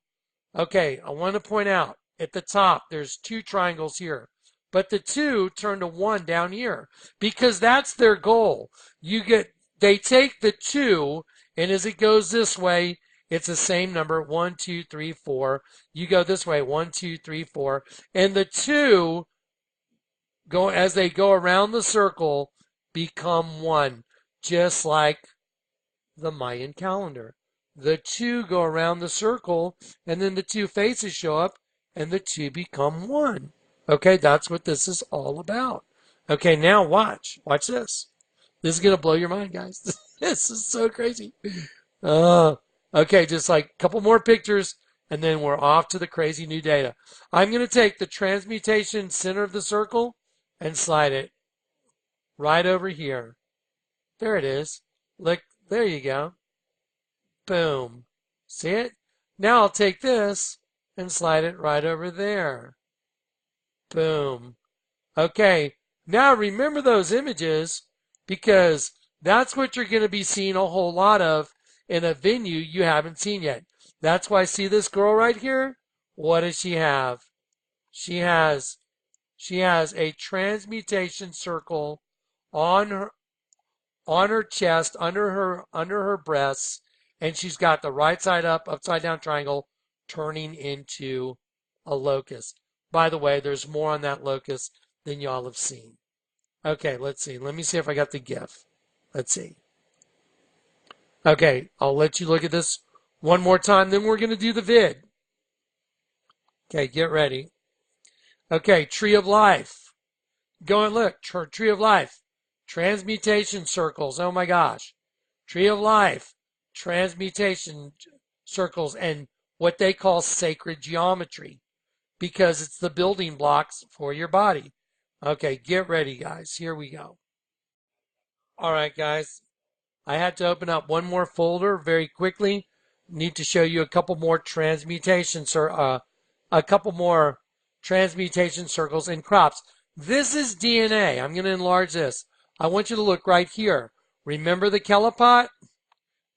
A: Okay, I want to point out, at the top, there's 2 triangles here. But the 2 turn to 1 down here, because that's their goal. They take the 2, and as it goes this way, it's the same number, 1, 2, 3, 4. You go this way, 1, 2, 3, 4. And the 2, as they go around the circle, become 1, just like the Mayan calendar. the two go around the circle, and then the two faces show up, and the two become one. Okay, that's what this is all about. Okay, now watch. Watch this. This is going to blow your mind, guys. This is so crazy. Okay, just like a couple more pictures, and then we're off to the crazy new data. I'm going to take the transmutation center of the circle and slide it right over here. There it is. Look, there you go. Boom. See it? Now I'll take this and slide it right over there. Boom. Okay, now remember those images, because that's what you're going to be seeing a whole lot of in a venue you haven't seen yet. That's why, see this girl right here? What does she have? She has a transmutation circle on her chest, under her breasts, and she's got the right side up, upside down triangle turning into a locust. By the way, there's more on that locust than y'all have seen. Okay, let's see. Let me see if I got the GIF. Let's see. Okay, I'll let you look at this one more time, then we're going to do the vid. Okay, get ready. Okay, Tree of Life. Go and look. Tree of Life. Transmutation circles. Oh my gosh. Tree of Life. Transmutation circles and what they call sacred geometry, because it's the building blocks for your body. Okay, get ready, guys. Here we go. All right, guys. I had to open up one more folder very quickly. Need to show you a couple more transmutation circles and crops. This is DNA. I'm going to enlarge this. I want you to look right here. Remember the Kelopot?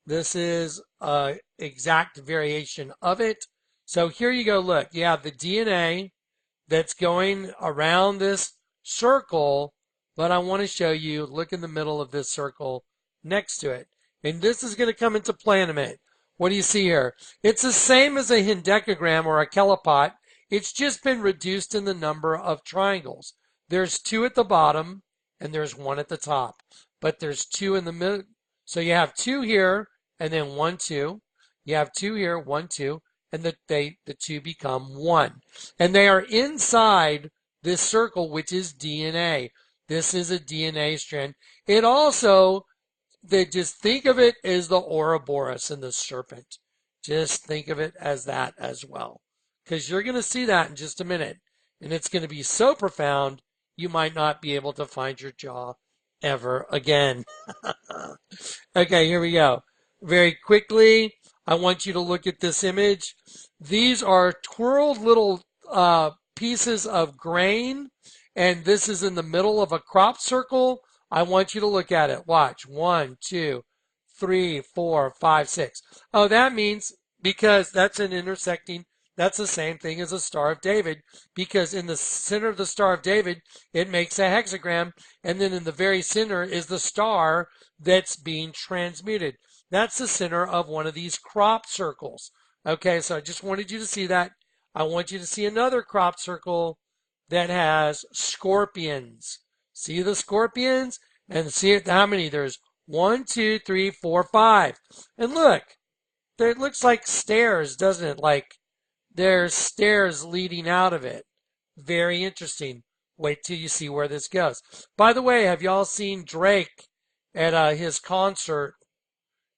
A: This is an exact variation of it. So here you go. Look, you have the DNA that's going around this circle, but I want to show you, look in the middle of this circle next to it. And this is going to come into play in a minute. What do you see here? It's the same as a hendecagram or a Kelopot. It's just been reduced in the number of triangles. There's 2 at the bottom and there's 1 at the top, but there's 2 in the middle. So you have 2 here and then 1, 2. You have 2 here, 1, 2, and the 2 become 1. And they are inside this circle, which is DNA. This is a DNA strand. It also, just think of it as the Ouroboros and the serpent. Just think of it as that as well, because you're going to see that in just a minute. And it's going to be so profound, you might not be able to find your jaw ever again. Okay, here we go. Very quickly, I want you to look at this image. These are twirled little pieces of grain, and this is in the middle of a crop circle. I want you to look at it. Watch. 1, 2, 3, 4, 5, 6. Oh, that means, because that's an intersecting, that's the same thing as a Star of David, because in the center of the Star of David, it makes a hexagram, and then in the very center is the star that's being transmuted. That's the center of one of these crop circles. Okay, so I just wanted you to see that. I want you to see another crop circle that has scorpions. See the scorpions? And see it, how many? There's 1, 2, 3, 4, 5. And look, it looks like stairs, doesn't it? Like there's stairs leading out of it. Very interesting. Wait till you see where this goes. By the way, have y'all seen Drake at his concert?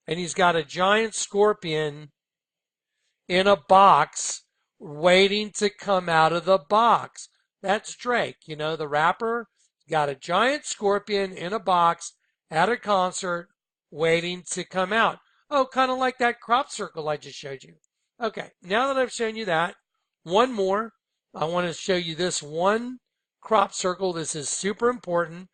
A: And he's got a giant scorpion in a box waiting to come out of the box. That's Drake, you know, the rapper. Got a giant scorpion in a box at a concert waiting to come out. Oh, kind of like that crop circle I just showed you. Okay, now that I've shown you that, one more. I want to show you this one crop circle. This is super important.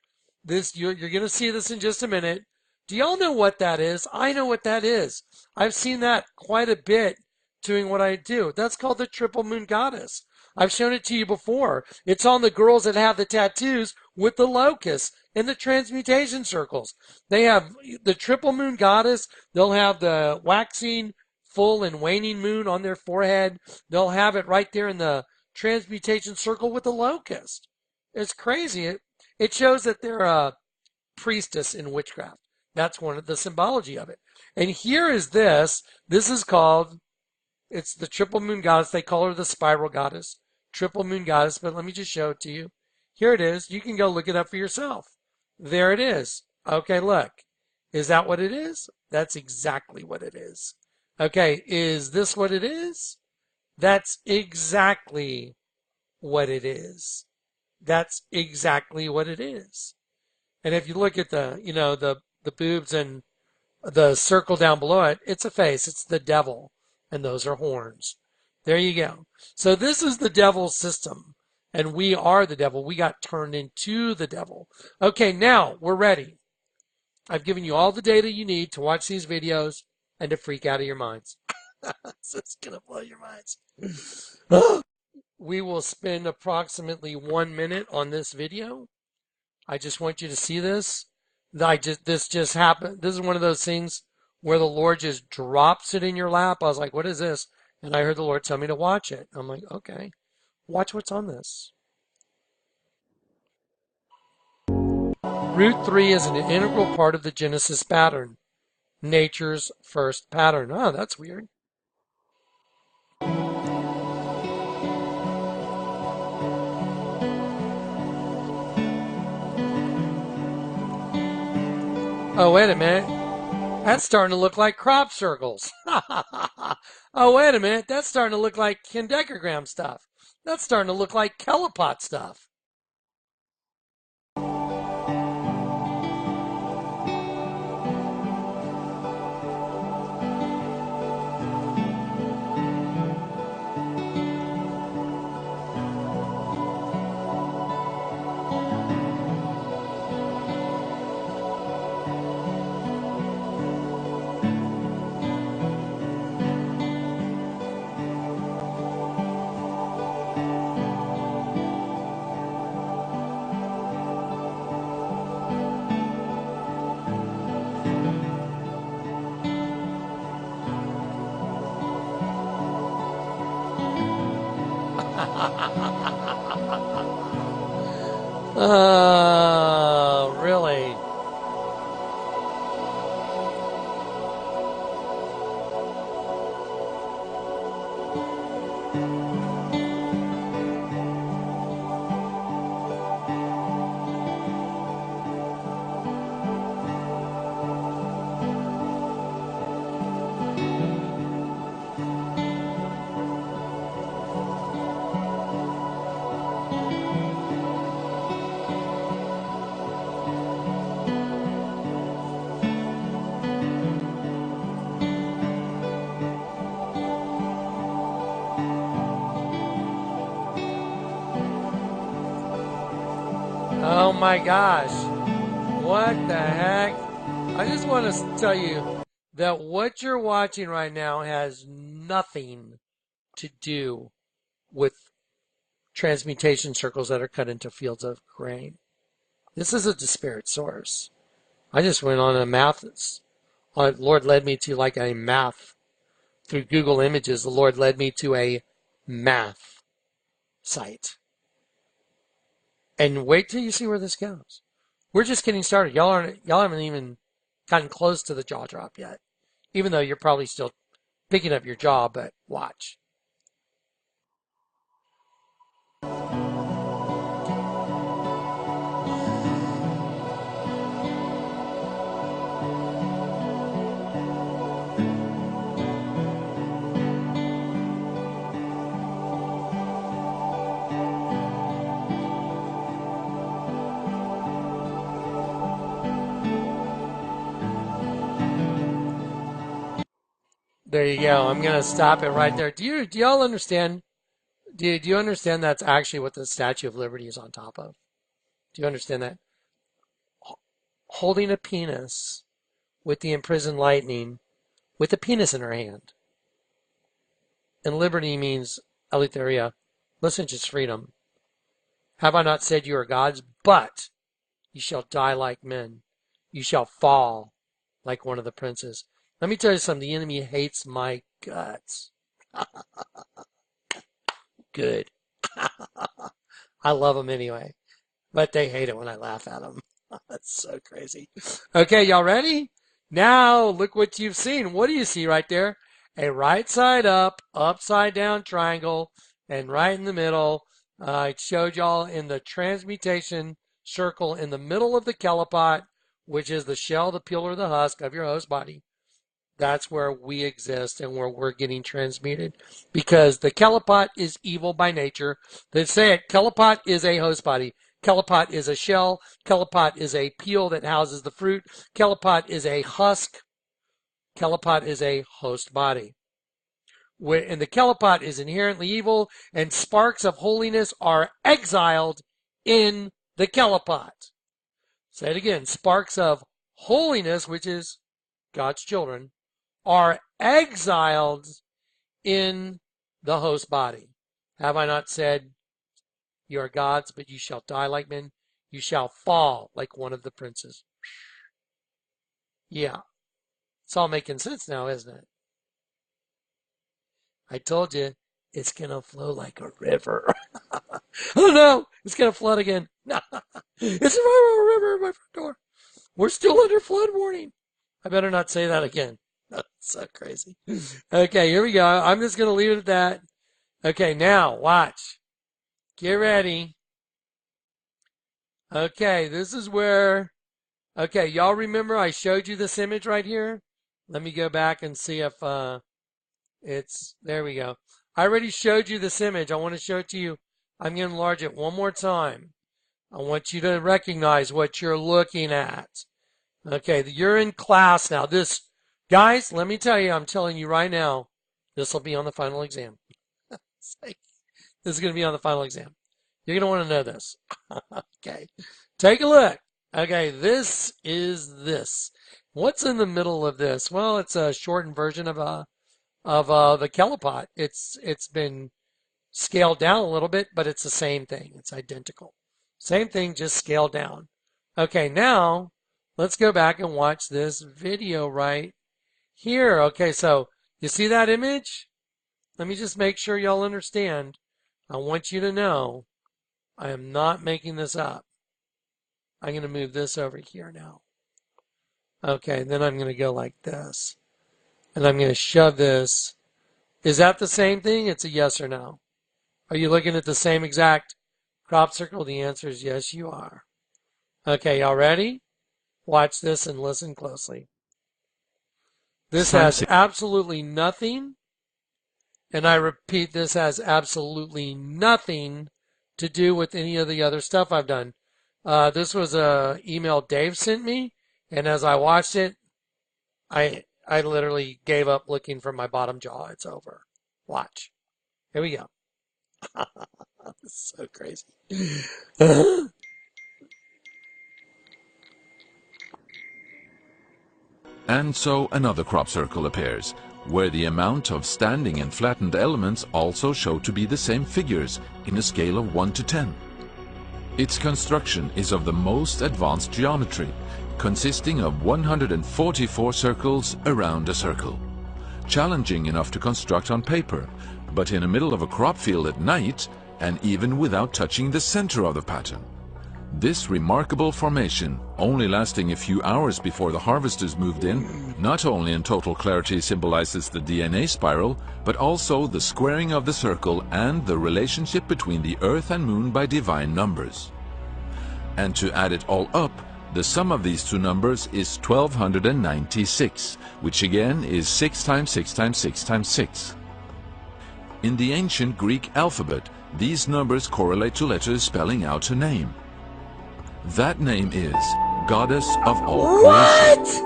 A: You're going to see this in just a minute. Do y'all know what that is? I know what that is. I've seen that quite a bit doing what I do. That's called the triple moon goddess. I've shown it to you before. It's on the girls that have the tattoos with the locusts and the transmutation circles. They have the triple moon goddess. They'll have the waxing, full, and waning moon on their forehead. They'll have it right there in the transmutation circle with the locust. It's crazy. It shows that they're a priestess in witchcraft. That's one of the symbology of it. And here is this. This is called, it's the triple moon goddess. They call her the spiral goddess, triple moon goddess. But let me just show it to you. Here it is. You can go look it up for yourself. There it is. Okay, look. Is that what it is? That's exactly what it is. Okay, is this what it is? That's exactly what it is. That's exactly what it is. And if you look at the, the boobs and the circle down below it, it's a face. It's the devil. And those are horns. There you go. So this is the devil's system. And we are the devil. We got turned into the devil. Okay, now we're ready. I've given you all the data you need to watch these videos and to freak out of your minds. So it's going to blow your minds. We will spend approximately 1 minute on this video. I just want you to see this. This just happened. This is one of those things where the Lord just drops it in your lap. I was like, what is this? And I heard the Lord tell me to watch it. I'm like, okay, watch what's on this. Root 3 is an integral part of the Genesis pattern, nature's first pattern. Oh, that's weird. Oh, wait a minute. That's starting to look like crop circles. Oh, wait a minute. That's starting to look like kendecagram stuff. That's starting to look like Kellapot stuff. Really? Oh my gosh. What the heck? I just want to tell you that what you're watching right now has nothing to do with transmutation circles that are cut into fields of grain. This is a disparate source. I just went on a math. Lord led me to like a math. Through Google Images, the Lord led me to a math site. And wait till you see where this goes. We're just getting started. Y'all haven't even gotten close to the jaw drop yet. Even though you're probably still picking up your jaw, but watch. There you go. I'm gonna stop it right there. Do y'all understand? Do you understand that's actually what the Statue of Liberty is on top of? Do you understand that? Holding a penis with the imprisoned lightning, with a penis in her hand. And liberty means eleutheria. Listen, just freedom. Have I not said you are gods? But you shall die like men. You shall fall like one of the princes. Let me tell you something. The enemy hates my guts. Good. I love them anyway. But they hate it when I laugh at them. That's so crazy. Okay, y'all ready? Now, look what you've seen. What do you see right there? A right side up, upside down triangle, and right in the middle, I showed y'all in the transmutation circle in the middle of the kelipot, which is the shell, the peel, or the husk of your host body. That's where we exist and where we're getting transmuted, because the kelipot is evil by nature. They say it, kelipot is a host body. Kelipot is a shell. Kelipot is a peel that houses the fruit. Kelipot is a husk. Kelipot is a host body. And the kelipot is inherently evil, and sparks of holiness are exiled in the kelipot. Say it again. Sparks of holiness, which is God's children, are exiled in the host body. Have I not said, you are gods, but you shall die like men? You shall fall like one of the princes. Yeah. It's all making sense now, isn't it? I told you, it's going to flow like a river. Oh no, it's going to flood again. It's a river at my front door. We're still under flood warning. I better not say that again. That's so crazy. Okay, here we go. I'm just going to leave it at that. Okay, now watch. Get ready. Okay, this is where, okay, y'all remember I showed you this image right here? Let me go back and see if there we go. I already showed you this image. I want to show it to you. I'm going to enlarge it one more time. I want you to recognize what you're looking at. Okay, you're in class now. This, guys, let me tell you, I'm telling you right now, this will be on the final exam. This is going to be on the final exam. You're going to want to know this. Okay, take a look. Okay, this is this. What's in the middle of this? Well, it's a shortened version of the kelipot. It's been scaled down a little bit, but it's the same thing. It's identical. Same thing, just scaled down. Okay, now let's go back and watch this video right here. Okay, so you see that image? Let me just make sure y'all understand. I want you to know I am not making this up. I'm going to move this over here now. Okay, then I'm going to go like this. And I'm going to shove this. Is that the same thing? It's a yes or no. Are you looking at the same exact crop circle? The answer is yes, you are. Okay, y'all ready? Watch this and listen closely. This has absolutely nothing, and I repeat, this has absolutely nothing to do with any of the other stuff I've done. This was an email Dave sent me, and as I watched it, I literally gave up looking for my bottom jaw. It's over. Watch. Here we go. It's so crazy.
E: And so another crop circle appears, where the amount of standing and flattened elements also show to be the same figures in a scale of 1 to 10. Its construction is of the most advanced geometry, consisting of 144 circles around a circle. Challenging enough to construct on paper, but in the middle of a crop field at night, and even without touching the center of the pattern. This remarkable formation, only lasting a few hours before the harvesters moved in, not only in total clarity symbolizes the DNA spiral, but also the squaring of the circle and the relationship between the Earth and Moon by divine numbers. And to add it all up, the sum of these two numbers is 1296, which again is 6 times 6 times 6 times 6. In the ancient Greek alphabet, these numbers correlate to letters spelling out a name. That name is Goddess of all creation.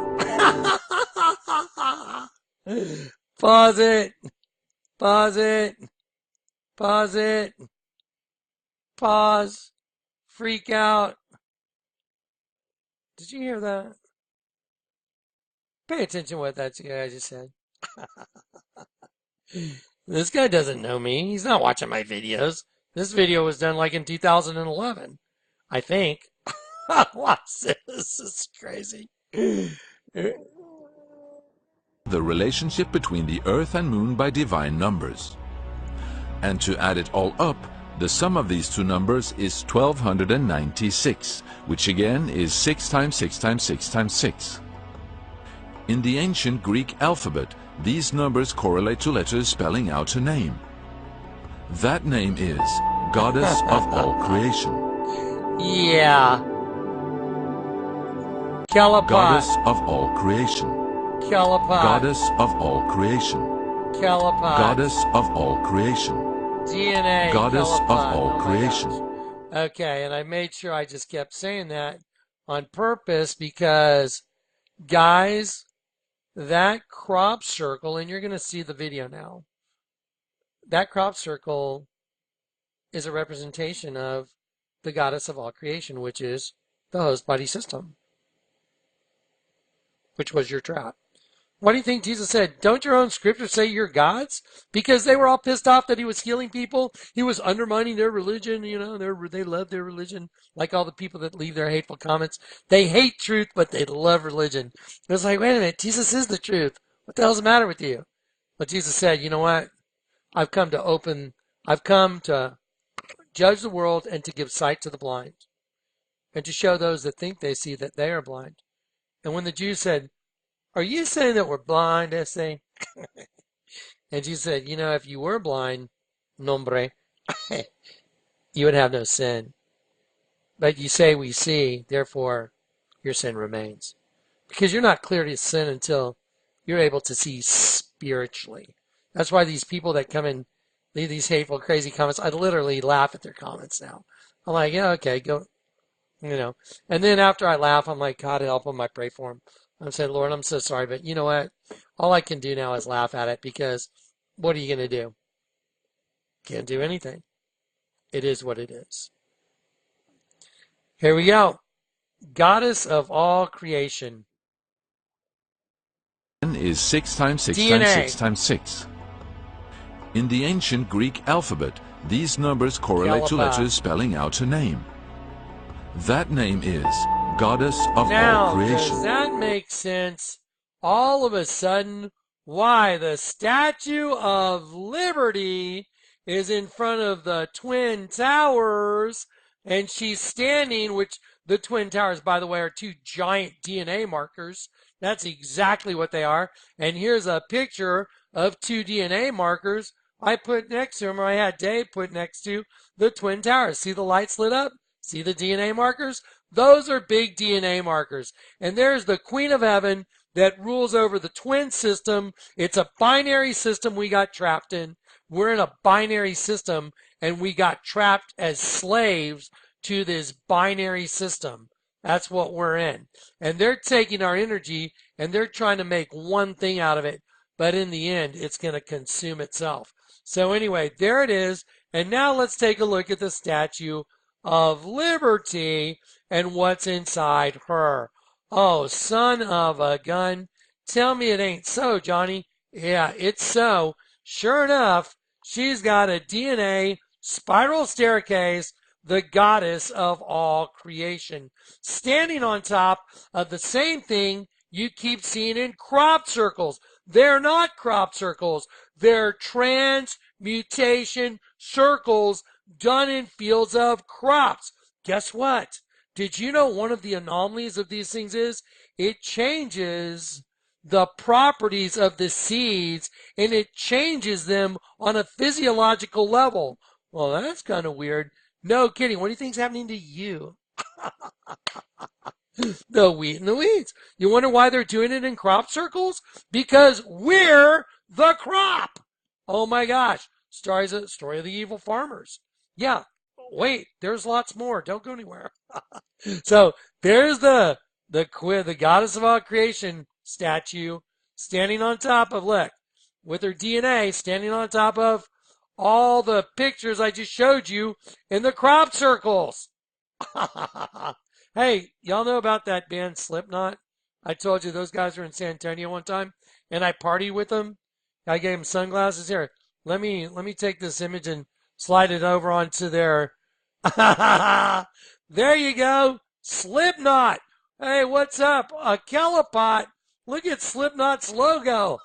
A: What? Pause it. Pause it. Pause it. Pause. Freak out. Did you hear that? Pay attention to what that guy just said. This guy doesn't know me. He's not watching my videos. This video was done like in 2011, I think. Watch this. This is crazy.
E: The relationship between the Earth and Moon by divine numbers. And to add it all up, The sum of these two numbers is 1296, which again is 6 times 6 times 6 times 6. In the ancient Greek alphabet, these numbers correlate to letters spelling out a name. That name is Goddess of all creation.
A: Yeah. Callipot.
E: Goddess of all creation.
A: Callipot.
E: Goddess of all creation.
A: Callipot.
E: Goddess of all creation.
A: DNA.
E: Goddess of
A: Callipot.
E: all
A: Oh my
E: creation.
A: gosh. Okay, and I made sure I just kept saying that on purpose because, guys, that crop circle, and you're going to see the video now, that crop circle is a representation of the goddess of all creation, which is the host body system, which was your trap. Why do you think Jesus said, don't your own scriptures say you're gods? Because they were all pissed off that he was healing people. He was undermining their religion. You know, they love their religion, like all the people that leave their hateful comments. They hate truth, but they love religion. It was like, wait a minute, Jesus is the truth. What the hell's the matter with you? But Jesus said, you know what? I've come to judge the world and to give sight to the blind, and to show those that think they see that they are blind. And when the Jews said, are you saying that we're blind, essay? And Jesus said, you know, if you were blind, nombre, you would have no sin. But you say we see, therefore your sin remains. Because you're not clear to sin until you're able to see spiritually. That's why these people that come and leave these hateful, crazy comments, I literally laugh at their comments now. I'm like, yeah, okay, go, you know. And then after I laugh, I'm like, God help them, I pray for them. I'm saying, Lord, I'm so sorry, but you know what? All I can do now is laugh at it, because what are you going to do? Can't do anything. It is what it is. Here we go. Goddess of all creation.
E: Is 6 times 6
A: DNA.
E: times 6 times 6. In the ancient Greek alphabet, these numbers correlate to
A: Callipot.
E: letters spelling out a name. That name is Goddess of
A: Now,
E: all creation.
A: does that make sense? All of a sudden, why the Statue of Liberty is in front of the Twin Towers, and she's standing, which the Twin Towers, by the way, are two giant DNA markers. That's exactly what they are. And here's a picture of two DNA markers I put next to them, or I had Dave put next to the Twin Towers. See the lights lit up? See the DNA markers? Those are big DNA markers. And there's the Queen of Heaven that rules over the twin system. It's a binary system we got trapped in. We're in a binary system, and we got trapped as slaves to this binary system. That's what we're in. And they're taking our energy, and they're trying to make one thing out of it. But in the end, it's going to consume itself. So anyway, there it is. And now let's take a look at the Statue of Liberty and what's inside her. Oh, son of a gun. Tell me it ain't so, Johnny. Yeah, it's so. Sure enough, she's got a DNA spiral staircase, the goddess of all creation, standing on top of the same thing you keep seeing in crop circles. They're not crop circles. They're transmutation circles done in fields of crops. Guess what? Did you know one of the anomalies of these things is it changes the properties of the seeds, and it changes them on a physiological level? Well, that's kind of weird. No kidding. What do you think's happening to you? The wheat and the weeds. You wonder why they're doing it in crop circles? Because we're the crop. Oh my gosh. Story of the evil farmers. Yeah. Wait, there's lots more. Don't go anywhere. So there's the goddess of all creation statue standing on top of, look, with her DNA standing on top of all the pictures I just showed you in the crop circles. Hey, y'all know about that band Slipknot? I told you those guys were in San Antonio one time, and I partied with them. I gave them sunglasses. Here, let me take this image and slide it over onto their. There you go, Slipknot. Hey, what's up? A Callipot. Look at Slipknot's logo.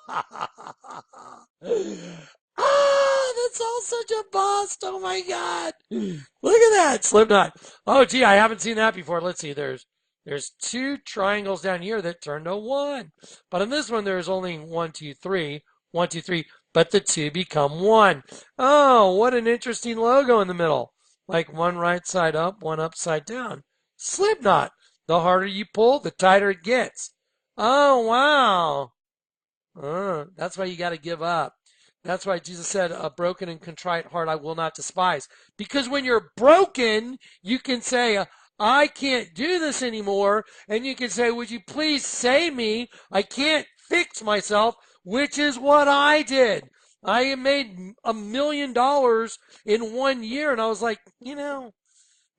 A: Ah, that's all such a bust. Oh my God. Look at that. Slipknot. Oh, gee, I haven't seen that before. Let's see. There's two triangles down here that turn to one. But on this one, there's only 1, 2, 3. 1, 2, 3. But the two become one. Oh, what an interesting logo in the middle. Like one right side up, one upside down. Slipknot. The harder you pull, the tighter it gets. Oh, wow. That's why you got to give up. That's why Jesus said, a broken and contrite heart I will not despise. Because when you're broken, you can say, I can't do this anymore. And you can say, would you please save me? I can't fix myself, which is what I did. I made $1 million in 1 year. And I was like,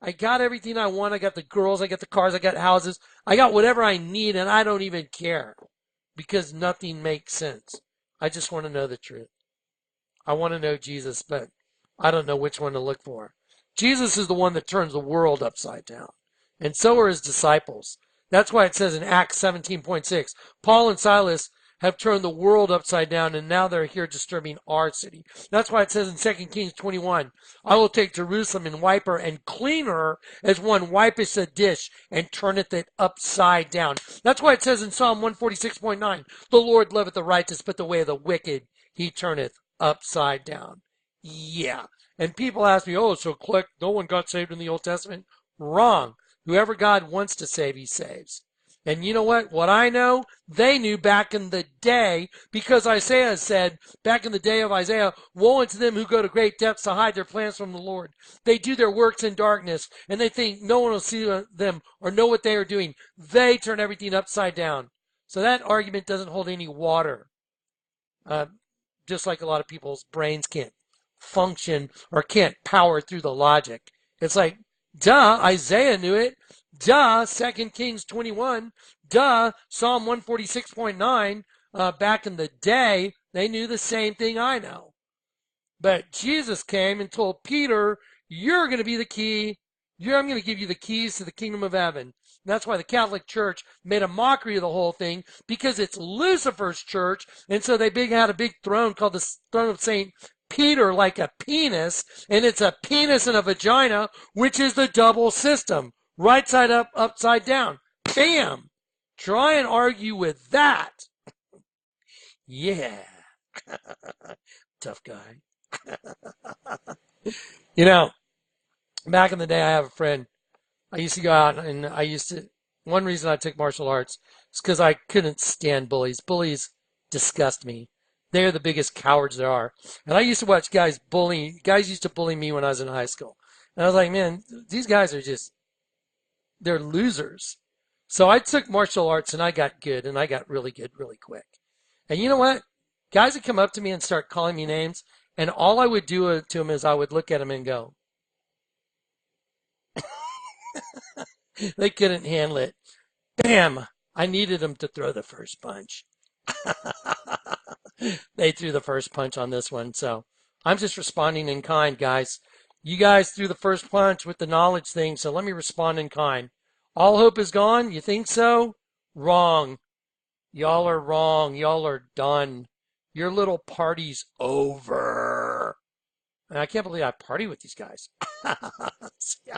A: I got everything I want. I got the girls, I got the cars, I got houses. I got whatever I need, and I don't even care because nothing makes sense. I just want to know the truth. I want to know Jesus, but I don't know which one to look for. Jesus is the one that turns the world upside down, and so are his disciples. That's why it says in Acts 17:6, Paul and Silas have turned the world upside down, and now they're here disturbing our city. That's why it says in 2 Kings 21, I will take Jerusalem and wipe her and clean her as one wipeth a dish and turneth it upside down. That's why it says in Psalm 146.9, the Lord loveth the righteous, but the way of the wicked he turneth upside down. Yeah. And people ask me, oh, so click, no one got saved in the Old Testament? Wrong. Whoever God wants to save, he saves. And you know what? What I know, they knew back in the day, because Isaiah said, back in the day of Isaiah, woe unto them who go to great depths to hide their plans from the Lord. They do their works in darkness, and they think no one will see them or know what they are doing. They turn everything upside down. So that argument doesn't hold any water. Just like a lot of people's brains can't function or can't power through the logic. It's like, duh, Isaiah knew it. Duh, 2 Kings 21. Duh, Psalm 146.9. Back in the day, they knew the same thing I know. But Jesus came and told Peter, you're going to be the key. I'm going to give you the keys to the kingdom of heaven. And that's why the Catholic Church made a mockery of the whole thing, because it's Lucifer's church. And so they had a big throne called the throne of St. Peter, like a penis. And it's a penis and a vagina, which is the double system. Right side up, upside down. Bam! Try and argue with that. Yeah. Tough guy. Back in the day, I have a friend. I used to go out and one reason I took martial arts is because I couldn't stand bullies. Bullies disgust me. They're the biggest cowards there are. And I used to watch guys used to bully me when I was in high school. And I was like, man, these guys are they're losers. So I took martial arts and I got good, and I got really good really quick. And you know what? Guys would come up to me and start calling me names, and all I would do to them is I would look at them and go. They couldn't handle it. Bam! I needed them to throw the first punch. They threw the first punch on this one, so I'm just responding in kind, guys. You guys threw the first punch with the knowledge thing, so let me respond in kind. All hope is gone? You think so? Wrong. Y'all are wrong. Y'all are done. Your little party's over. And I can't believe I party with these guys. Yeah.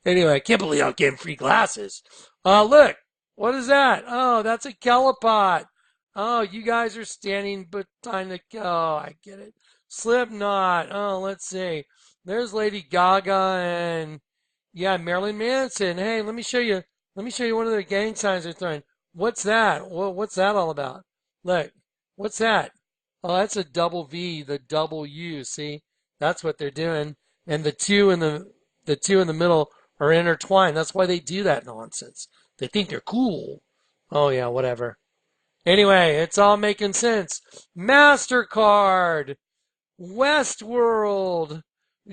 A: Anyway, I can't believe I'm getting free glasses. Look, what is that? Oh, that's a Kelopot. Oh, you guys are standing behind the. Oh, I get it. Slipknot. Oh, let's see. There's Lady Gaga and Marilyn Manson. Hey, let me show you. Let me show you one of their gang signs they're throwing. What's that? What's that all about? Look, what's that? Oh, that's a double V, the double U. See, that's what they're doing. And the two in the middle are intertwined. That's why they do that nonsense. They think they're cool. Oh yeah, whatever. Anyway, it's all making sense. MasterCard, Westworld,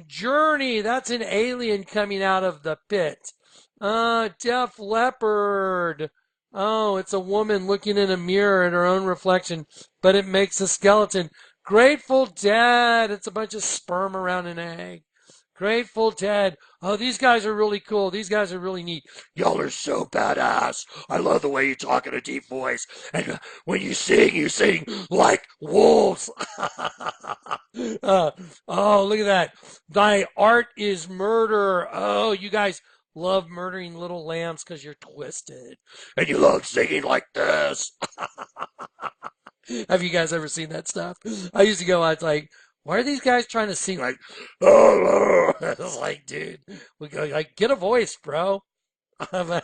A: Journey. That's an alien coming out of the pit. Def Leppard. Oh, it's a woman looking in a mirror at her own reflection, but it makes a skeleton. Grateful Dead. It's a bunch of sperm around an egg. Grateful Dead. Oh, these guys are really cool. These guys are really neat. Y'all are so badass. I love the way you talk in a deep voice. And when you sing like wolves. Oh, look at that. Thy art is murder. Oh, you guys love murdering little lambs because you're twisted. And you love singing like this. Have you guys ever seen that stuff? I used to go out like, why are these guys trying to sing like, oh, it's like, dude, we go like, get a voice, bro. I'm,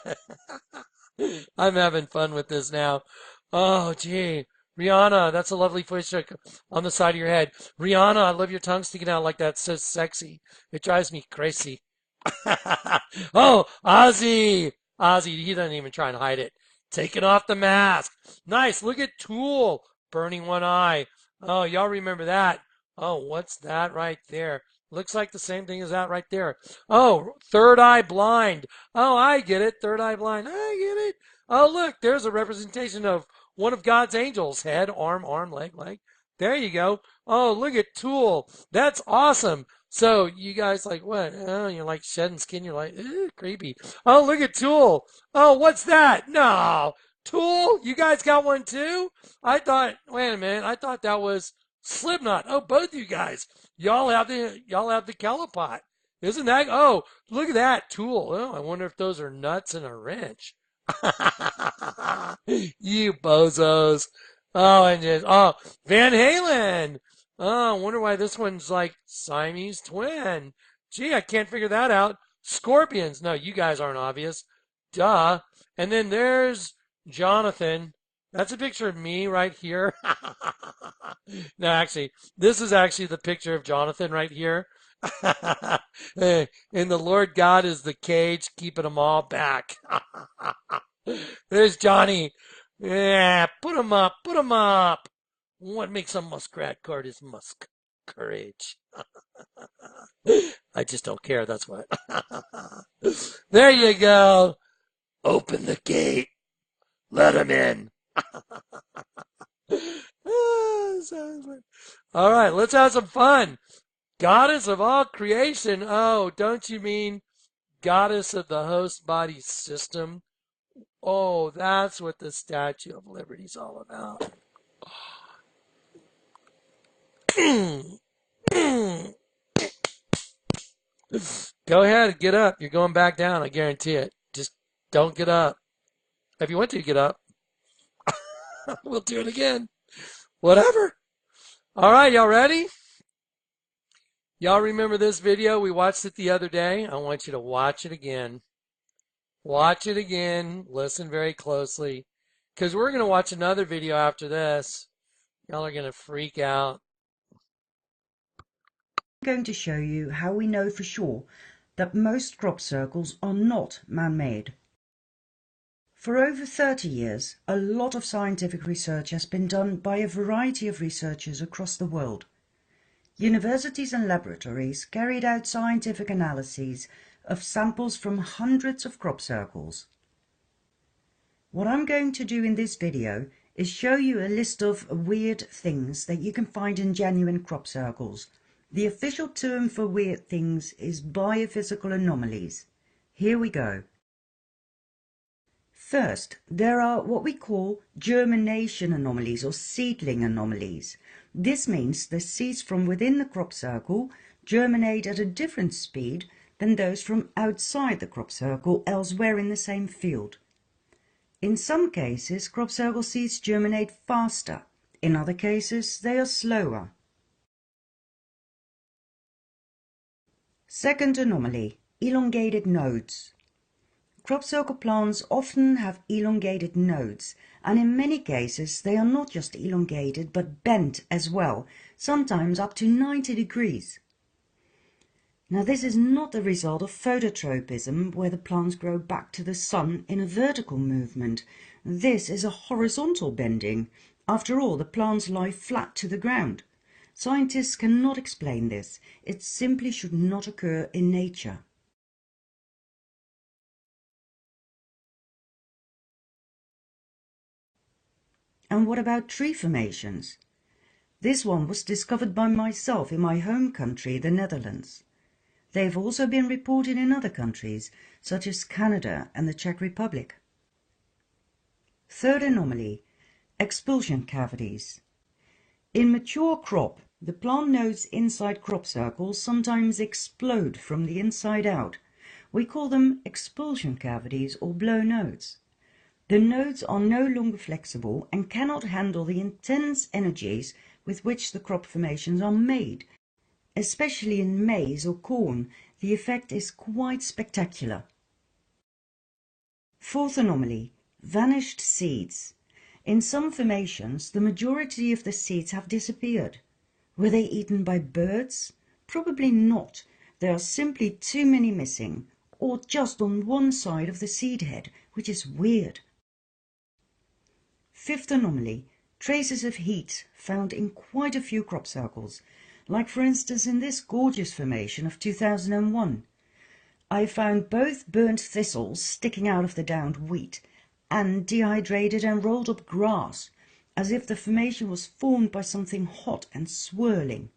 A: I'm having fun with this now. Oh, gee. Rihanna, that's a lovely voice on the side of your head. Rihanna, I love your tongue sticking out like that. It's so sexy. It drives me crazy. Oh, Ozzy. Ozzy, he doesn't even try and hide it. Taking off the mask. Nice. Look at Tool burning one eye. Oh, y'all remember that. Oh, what's that right there? Looks like the same thing as that right there. Oh, Third Eye Blind. Oh, I get it. Third Eye Blind. I get it. Oh, look, there's a representation of one of God's angels. Head, arm, leg. There you go. Oh, look at Tool. That's awesome. So you guys like what? Oh, you're like shedding skin. You're like, creepy. Oh, look at Tool. Oh, what's that? No. Tool? You guys got one too? I thought, wait a minute. I thought that was Slipknot. Oh, both you guys. Y'all have the Kelopot. Isn't that? Oh, look at that Tool. Oh, I wonder if those are nuts and a wrench. You bozos. Oh, and just, oh, Van Halen. Oh, I wonder why this one's like Siamese twin. Gee, I can't figure that out. Scorpions. No, you guys aren't obvious. Duh. And then there's Jonathan. That's a picture of me right here. No, actually, this is actually the picture of Jonathan right here. And the Lord God is the cage keeping them all back. There's Johnny. Yeah, put him up, put him up. What makes a muskrat guard his musk courage. I just don't care, that's what. There you go. Open the gate. Let him in. All right, let's have some fun. Goddess of all creation. Oh, don't you mean goddess of the host body system? Oh, that's what the Statue of Liberty's all about. Go ahead, get up. You're going back down, I guarantee it. Just don't get up. If you want to, get up. We'll do it again. Whatever. All right, y'all ready? Y'all remember this video? We watched it the other day. I want you to watch it again. Watch it again. Listen very closely. Because we're going to watch another video after this. Y'all are going to freak out.
B: I'm going to show you how we know for sure that most crop circles are not man-made. For over 30 years, a lot of scientific research has been done by a variety of researchers across the world. Universities and laboratories carried out scientific analyses of samples from hundreds of crop circles. What I'm going to do in this video is show you a list of weird things that you can find in genuine crop circles. The official term for weird things is biophysical anomalies. Here we go. First, there are what we call germination anomalies or seedling anomalies. This means the seeds from within the crop circle germinate at a different speed than those from outside the crop circle elsewhere in the same field. In some cases, crop circle seeds germinate faster. In other cases, they are slower. Second anomaly, elongated nodes. Crop circle plants often have elongated nodes, and in many cases they are not just elongated but bent as well, sometimes up to 90 degrees. Now this is not the result of phototropism, where the plants grow back to the sun in a vertical movement. This is a horizontal bending. After all, the plants lie flat to the ground. Scientists cannot explain this. It simply should not occur in nature. And what about tree formations? This one was discovered by myself in my home country, the Netherlands. They have also been reported in other countries, such as Canada and the Czech Republic. Third anomaly, expulsion cavities. In mature crop, the plant nodes inside crop circles sometimes explode from the inside out. We call them expulsion cavities or blow nodes. The nodes are no longer flexible and cannot handle the intense energies with which the crop formations are made. Especially in maize or corn, the effect is quite spectacular. Fourth anomaly, vanished seeds. In some formations, the majority of the seeds have disappeared. Were they eaten by birds? Probably not. There are simply too many missing, or just on one side of the seed head, which is weird. Fifth anomaly, traces of heat found in quite a few crop circles, like for instance in this gorgeous formation of 2001. I found both burnt thistles sticking out of the downed wheat and dehydrated and rolled up grass, as if the formation was formed by something hot and swirling.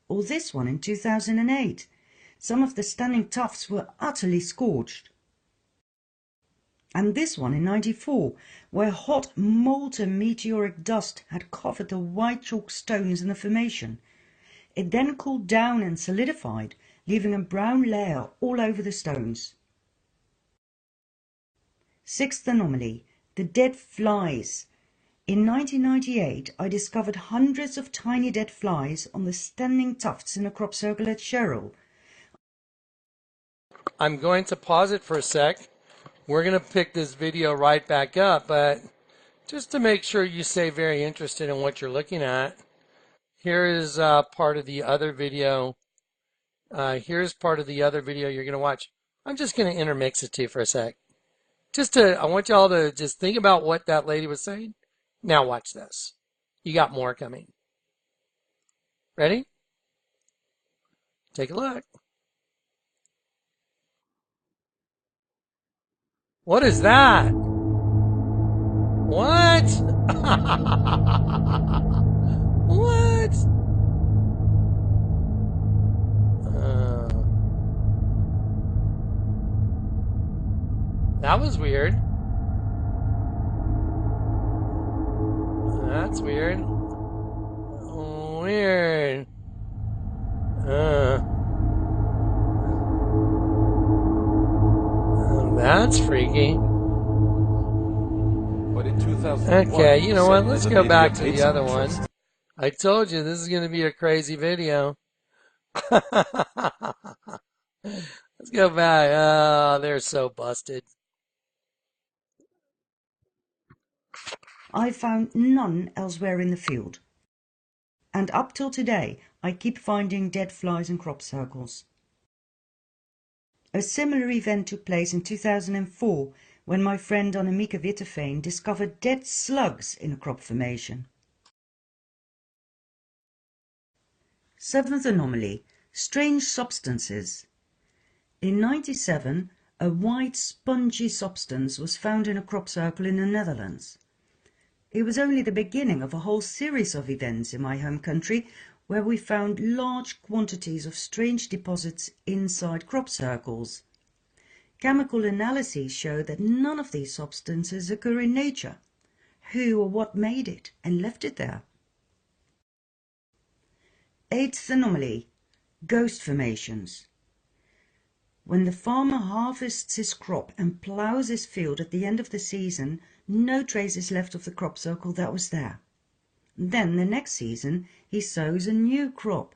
B: Or this one in 2008. Some of the standing tufts were utterly scorched. And this one in 94, where hot molten meteoric dust had covered the white chalk stones in the formation. It then cooled down and solidified, leaving a brown layer all over the stones. Sixth anomaly, the dead flies. In 1998, I discovered hundreds of tiny dead flies on the standing tufts in a crop circle at Sherrill.
A: I'm going to pause it for a sec. We're going to pick this video right back up, but just to make sure you stay very interested in what you're looking at, here is part of the other video. Here's part of the other video you're going to watch. I'm just going to intermix it to you for a sec. I want y'all to just think about what that lady was saying. Now watch this. You got more coming. Ready? Take a look. What is that? What? What? That was weird. That's weird. Weird. That's freaky.
E: But in 2001,
A: Okay, you know what? Let's
E: the
A: go
E: media
A: back to
E: paid
A: the
E: some
A: other one.
E: interest.
A: I told you this is going to be a crazy video. Let's go back. Oh, they're so busted.
B: I found none elsewhere in the field. And up till today, I keep finding dead flies in crop circles. A similar event took place in 2004 when my friend Annemieke Witteveen discovered dead slugs in a crop formation. Seventh anomaly, strange substances. In 1997, a white spongy substance was found in a crop circle in the Netherlands. It was only the beginning of a whole series of events in my home country where we found large quantities of strange deposits inside crop circles. Chemical analyses show that none of these substances occur in nature. Who or what made it and left it there? Eighth anomaly, ghost formations. When the farmer harvests his crop and ploughs his field at the end of the season, no trace is left of the crop circle that was there. Then the next season he sows a new crop.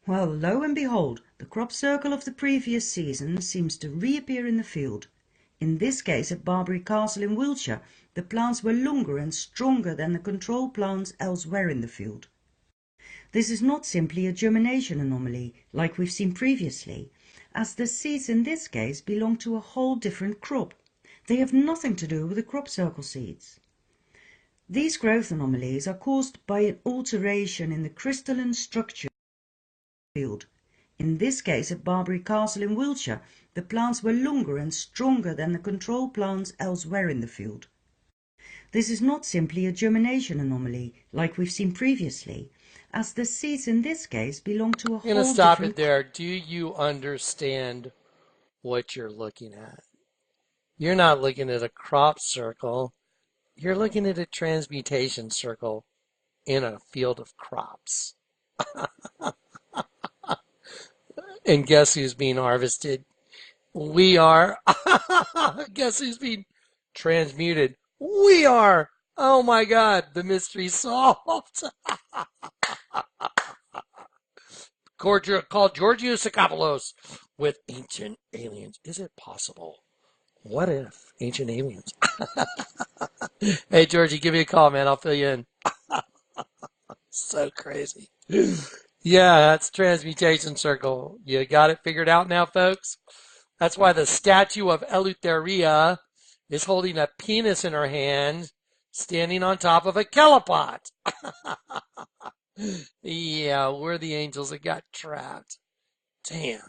B: Well, lo and behold, the crop circle of the previous season seems to reappear in the field. In this case at Barbary Castle in Wiltshire, the plants were longer and stronger than the control plants elsewhere in the field. This is not simply a germination anomaly, like we've seen previously, as the seeds in this case belong to a whole different crop. They have nothing to do with the crop circle seeds. These growth anomalies are caused by an alteration in the crystalline structure field. In this case at Barbary Castle in Wiltshire, the plants were longer and stronger than the control plants elsewhere in the field. This is not simply a germination anomaly, like we've seen previously, as the seeds in this case belong to a
A: I'm going to
B: whole
A: stop it
B: different
A: there. Do you understand what you're looking at? You're not looking at a crop circle. You're looking at a transmutation circle in a field of crops. And guess who's being harvested? We are. Guess who's being transmuted? We are. Oh my God, the mystery solved. Called Georgios Sakopoulos with ancient aliens. Is it possible? What if ancient aliens? Hey, Georgie, give me a call, man. I'll fill you in. So crazy. Yeah, that's transmutation circle. You got it figured out now, folks? That's why the statue of Eleutheria is holding a penis in her hand, standing on top of a kelopot. Yeah, we're the angels that got trapped. Damn.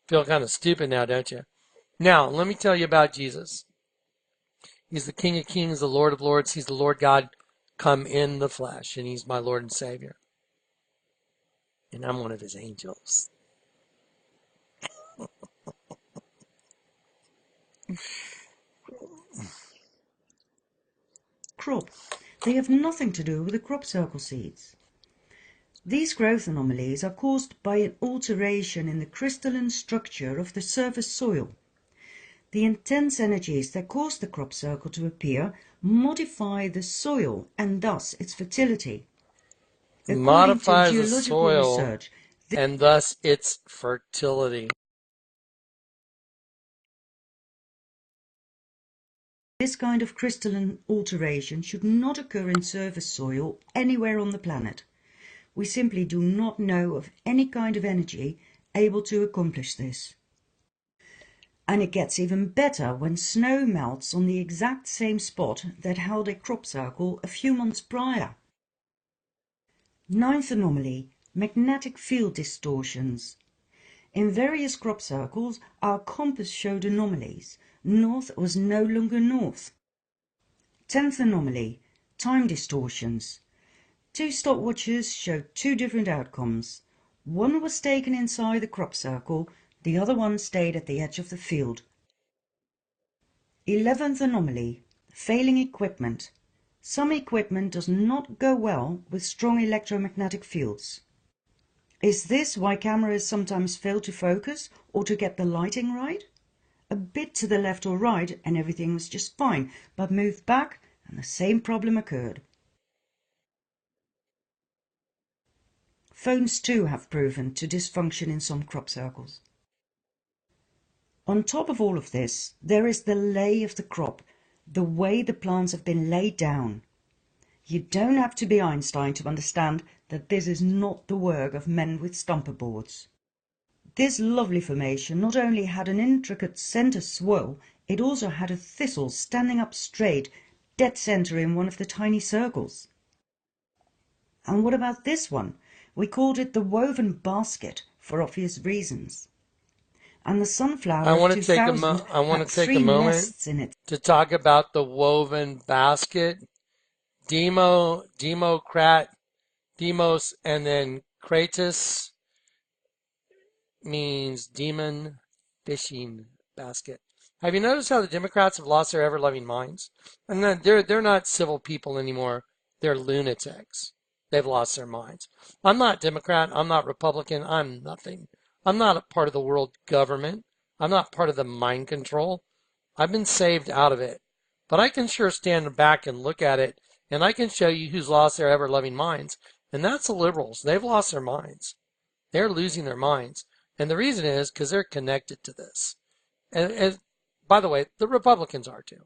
A: Feel kind of stupid now, don't you? Now, let me tell you about Jesus. He's the King of Kings, the Lord of Lords. He's the Lord God come in the flesh, and he's my Lord and Savior. And I'm one of his angels.
B: crop. They have nothing to do with the crop circle seeds. These growth anomalies are caused by an alteration in the crystalline structure of the surface soil. The intense energies that cause the crop circle to appear modify the soil and thus its fertility. According to
A: Modifies the
B: geological
A: soil
B: research,
A: and thus its fertility.
B: this kind of crystalline alteration should not occur in surface soil anywhere on the planet. We simply do not know of any kind of energy able to accomplish this. And it gets even better when snow melts on the exact same spot that held a crop circle a few months prior. Ninth anomaly, magnetic field distortions. In various crop circles, our compass showed anomalies. North was no longer north. 10th anomaly, time distortions. Two stopwatches showed two different outcomes. One was taken inside the crop circle, the other one stayed at the edge of the field. 11th anomaly, failing equipment. Some equipment does not go well with strong electromagnetic fields. Is this why cameras sometimes fail to focus or to get the lighting right? A bit to the left or right and everything was just fine, but moved back and the same problem occurred. Phones too have proven to dysfunction in some crop circles. On top of all of this, there is the lay of the crop, the way the plants have been laid down. You don't have to be Einstein to understand that this is not the work of men with stumper boards. This lovely formation not only had an intricate center swirl, it also had a thistle standing up straight, dead center in one of the tiny circles. And what about this one? We called it the woven basket for obvious reasons. And the sunflower
A: I want
B: of
A: to take
B: 2000 had
A: a
B: 3
A: moment
B: nests in it.
A: to talk about the woven basket. Demos, and then Kratos means demon fishing basket. Have you noticed how the Democrats have lost their ever-loving minds? And then they're not civil people anymore. They're lunatics. They've lost their minds. I'm not Democrat. I'm not Republican. I'm nothing. I'm not a part of the world government. I'm not part of the mind control. I've been saved out of it. But I can sure stand back and look at it, and I can show you who's lost their ever-loving minds. And that's the liberals. They've lost their minds. They're losing their minds. And the reason is because they're connected to this. And by the way, the Republicans are too.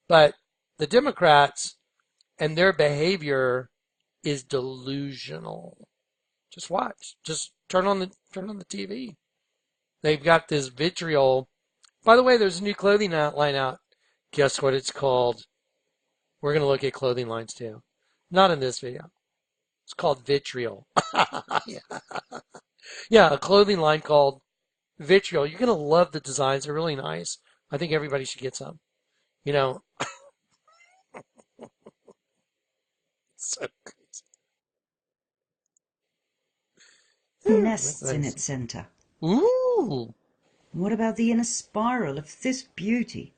A: But the Democrats and their behavior is delusional. Just watch. Just turn on the TV. They've got this vitriol. By the way, there's a new clothing line out. Guess what it's called? We're going to look at clothing lines too. Not in this video. It's called Vitriol. Yeah, a clothing line called Vitriol. You're going to love the designs. They're really nice. I think everybody should get some. You know, so crazy.
B: nests in its center.
A: Ooh.
B: What about the inner spiral of this beauty?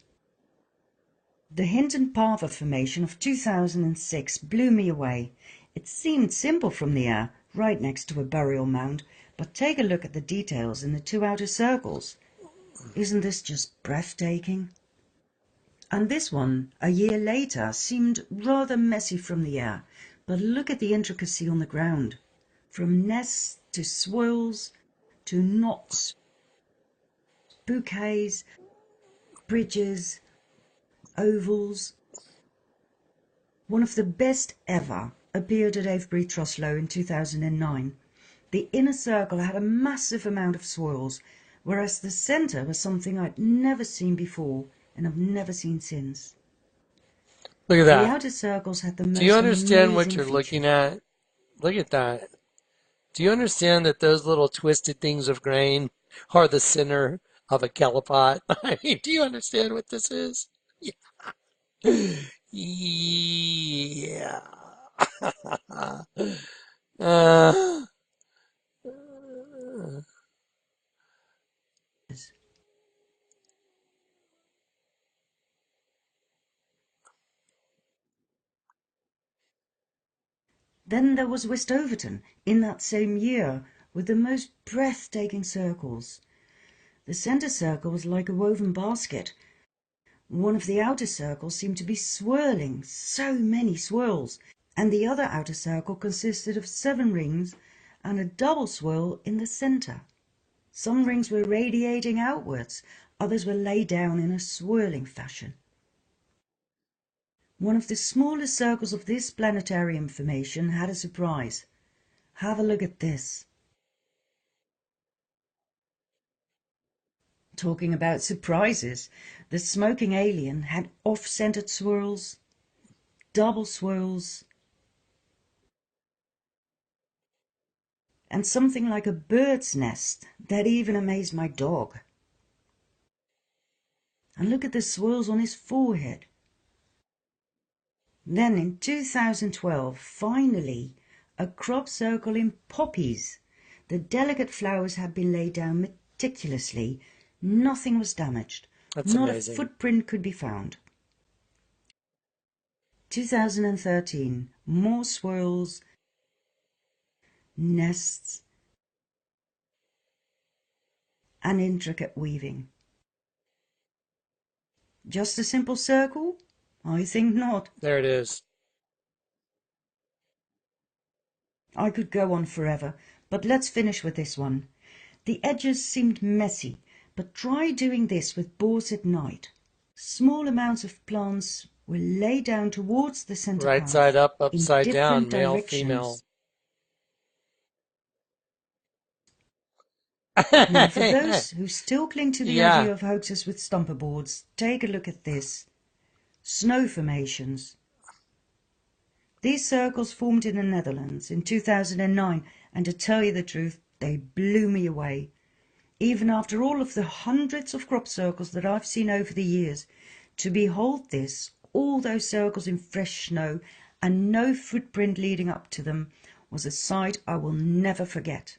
B: The Hinton Parva formation of 2006 blew me away. It seemed simple from the air, right next to a burial mound, but take a look at the details in the two outer circles. Isn't this just breathtaking? And this one, a year later, seemed rather messy from the air, but look at the intricacy on the ground. From nests to swirls to knots, bouquets, bridges, ovals. One of the best ever appeared at Avebury Truslow in 2009. The inner circle had a massive amount of swirls, whereas the centre was something I'd never seen before and have never seen since.
A: Look at
B: The
A: that.
B: outer circles had the most
A: Do you understand what
B: amazing
A: you're looking
B: features.
A: at? Look at that. Do you understand that those little twisted things of grain are the center of a kelipot? I mean, do you understand what this is? Yeah. Uh,
B: Then there was Westoverton in that same year with the most breathtaking circles. The centre circle was like a woven basket. One of the outer circles seemed to be swirling, so many swirls, and the other outer circle consisted of 7 rings and a double swirl in the centre. Some rings were radiating outwards, others were laid down in a swirling fashion. One of the smallest circles of this planetarium formation had a surprise. Have a look at this. Talking about surprises, the smoking alien had off-centered swirls, double swirls, and something like a bird's nest that even amazed my dog. And look at the swirls on his forehead. Then in 2012, finally, a crop circle in poppies. The delicate flowers had been laid down meticulously. Nothing was damaged.
A: that's
B: Not a
A: amazing.
B: footprint could be found. 2013, more swirls, nests, and intricate weaving. Just a simple circle? I think not.
A: There it is.
B: I could go on forever, but let's finish with this one. The edges seemed messy, but try doing this with boards at night. Small amounts of plants were laid down towards the center
A: Right
B: path
A: side up,
B: in
A: upside down,
B: different
A: male, female.
B: directions. Now, for those who still cling to the
A: Yeah.
B: idea of hoaxes with stumper boards, take a look at this. Snow formations. These circles formed in the Netherlands in 2009, and to tell you the truth, they blew me away. Even after all of the hundreds of crop circles that I've seen over the years, to behold this, all those circles in fresh snow and no footprint leading up to them, was a sight I will never forget.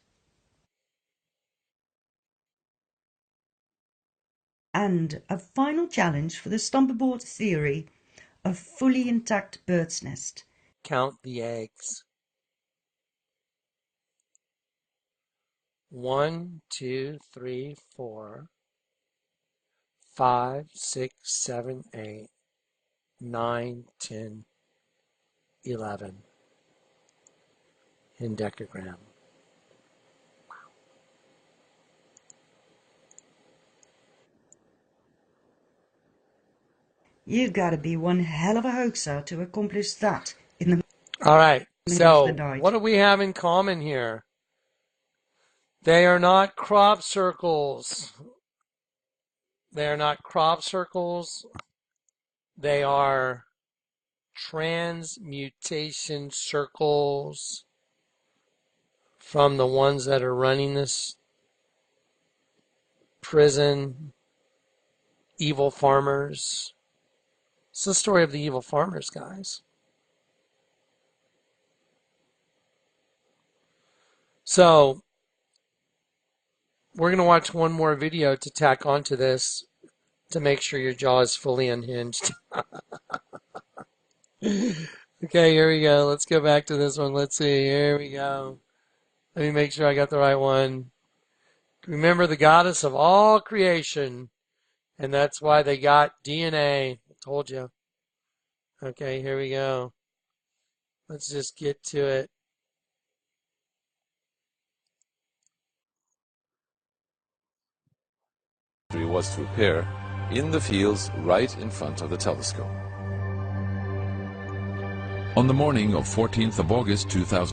B: And a final challenge for the stumper board theory: a fully intact bird's nest.
A: Count the eggs. 1, 2, 3, 4, 5, 6, 7, 8, 9, 10, 11 in decagram.
B: You gotta be one hell of a hoaxer to accomplish that in the
A: All right,
B: middle of the
A: so
B: night.
A: what do we have in common here? They are not crop circles. They are not crop circles. They are transmutation circles from the ones that are running this prison, evil farmers. It's the story of the evil farmers, guys. So we're going to watch one more video to tack onto this to make sure your jaw is fully unhinged. Okay, here we go. Let's go back to this one. Let's see. Here we go. Let me make sure I got the right one. Remember the goddess of all creation, and that's why they got DNA. I told you. Okay, here we go. Let's just get to it.
E: Was to appear in the fields right in front of the telescope. On the morning of 14th of August 2000,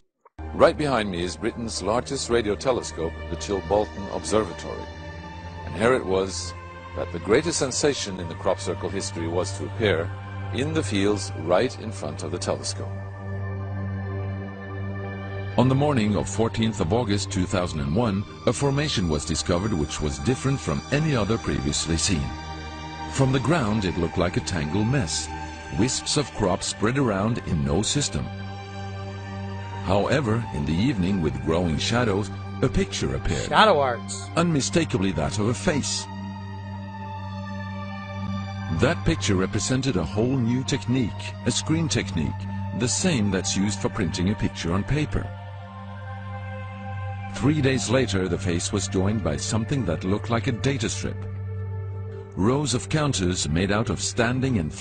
E: right behind me is Britain's largest radio telescope, the Chilbolton Observatory. And here it was that the greatest sensation in the crop circle history was to appear in the fields right in front of the telescope. On the morning of 14th of August 2001, a formation was discovered which was different from any other previously seen. From the ground it looked like a tangled mess, wisps of crops spread around in no system. However, in the evening with growing shadows, a picture appeared.
A: Shadow arts.
E: Unmistakably that of a face. That picture represented a whole new technique, a screen technique, the same that's used for printing a picture on paper. 3 days later, the face was joined by something that looked like a data strip. Rows of counters made out of standing and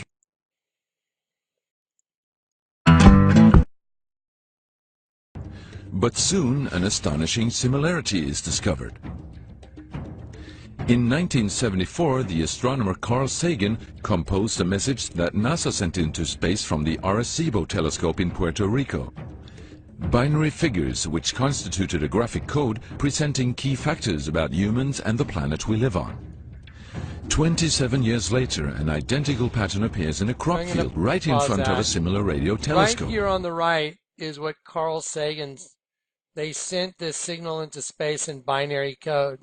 E: but soon an astonishing similarity is discovered. In 1974, the astronomer Carl Sagan composed a message that NASA sent into space from the Arecibo telescope in Puerto Rico. Binary figures which constituted a graphic code presenting key factors about humans and the planet we live on. 27 years later, an identical pattern appears in a crop field right in front of a similar radio telescope.
A: Right here on the right is what Carl Sagan's, they sent this signal into space in binary code.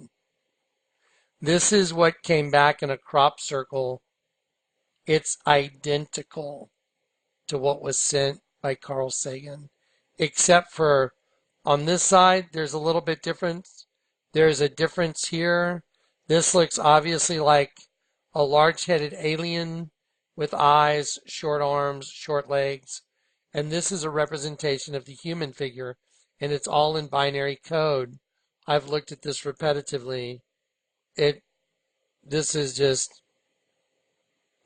A: This is what came back in a crop circle. It's identical to what was sent by Carl Sagan, except for on this side, there's a little bit difference. There's a difference here. This looks obviously like a large-headed alien with eyes, short arms, short legs. And this is a representation of the human figure, and it's all in binary code. I've looked at this repetitively. This is just,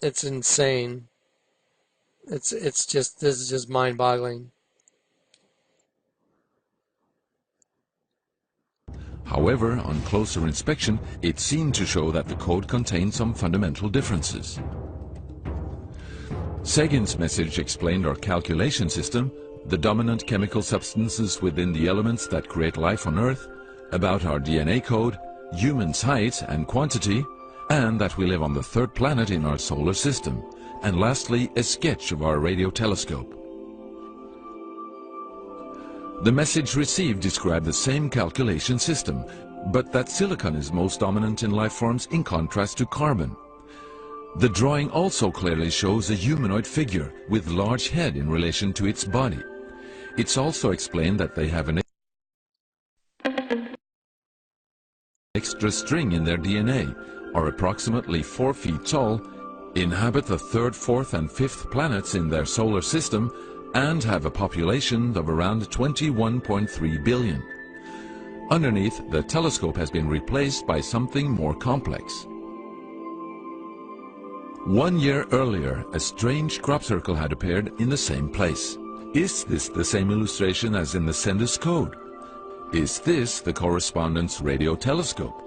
A: it's insane. This is just mind-boggling.
E: However, on closer inspection, it seemed to show that the code contained some fundamental differences. Sagan's message explained our calculation system, the dominant chemical substances within the elements that create life on Earth, about our DNA code, humans' height and quantity, and that we live on the third planet in our solar system, and lastly, a sketch of our radio telescope. The message received described the same calculation system, but that silicon is most dominant in life forms in contrast to carbon. The drawing also clearly shows a humanoid figure with large head in relation to its body. It's also explained that they have an extra string in their DNA, are approximately 4 feet tall, inhabit the third, fourth and fifth planets in their solar system, and have a population of around 21.3 billion. Underneath, the telescope has been replaced by something more complex. 1 year earlier, a strange crop circle had appeared in the same place. Is this the same illustration as in the sender's code? Is this the correspondence radio telescope?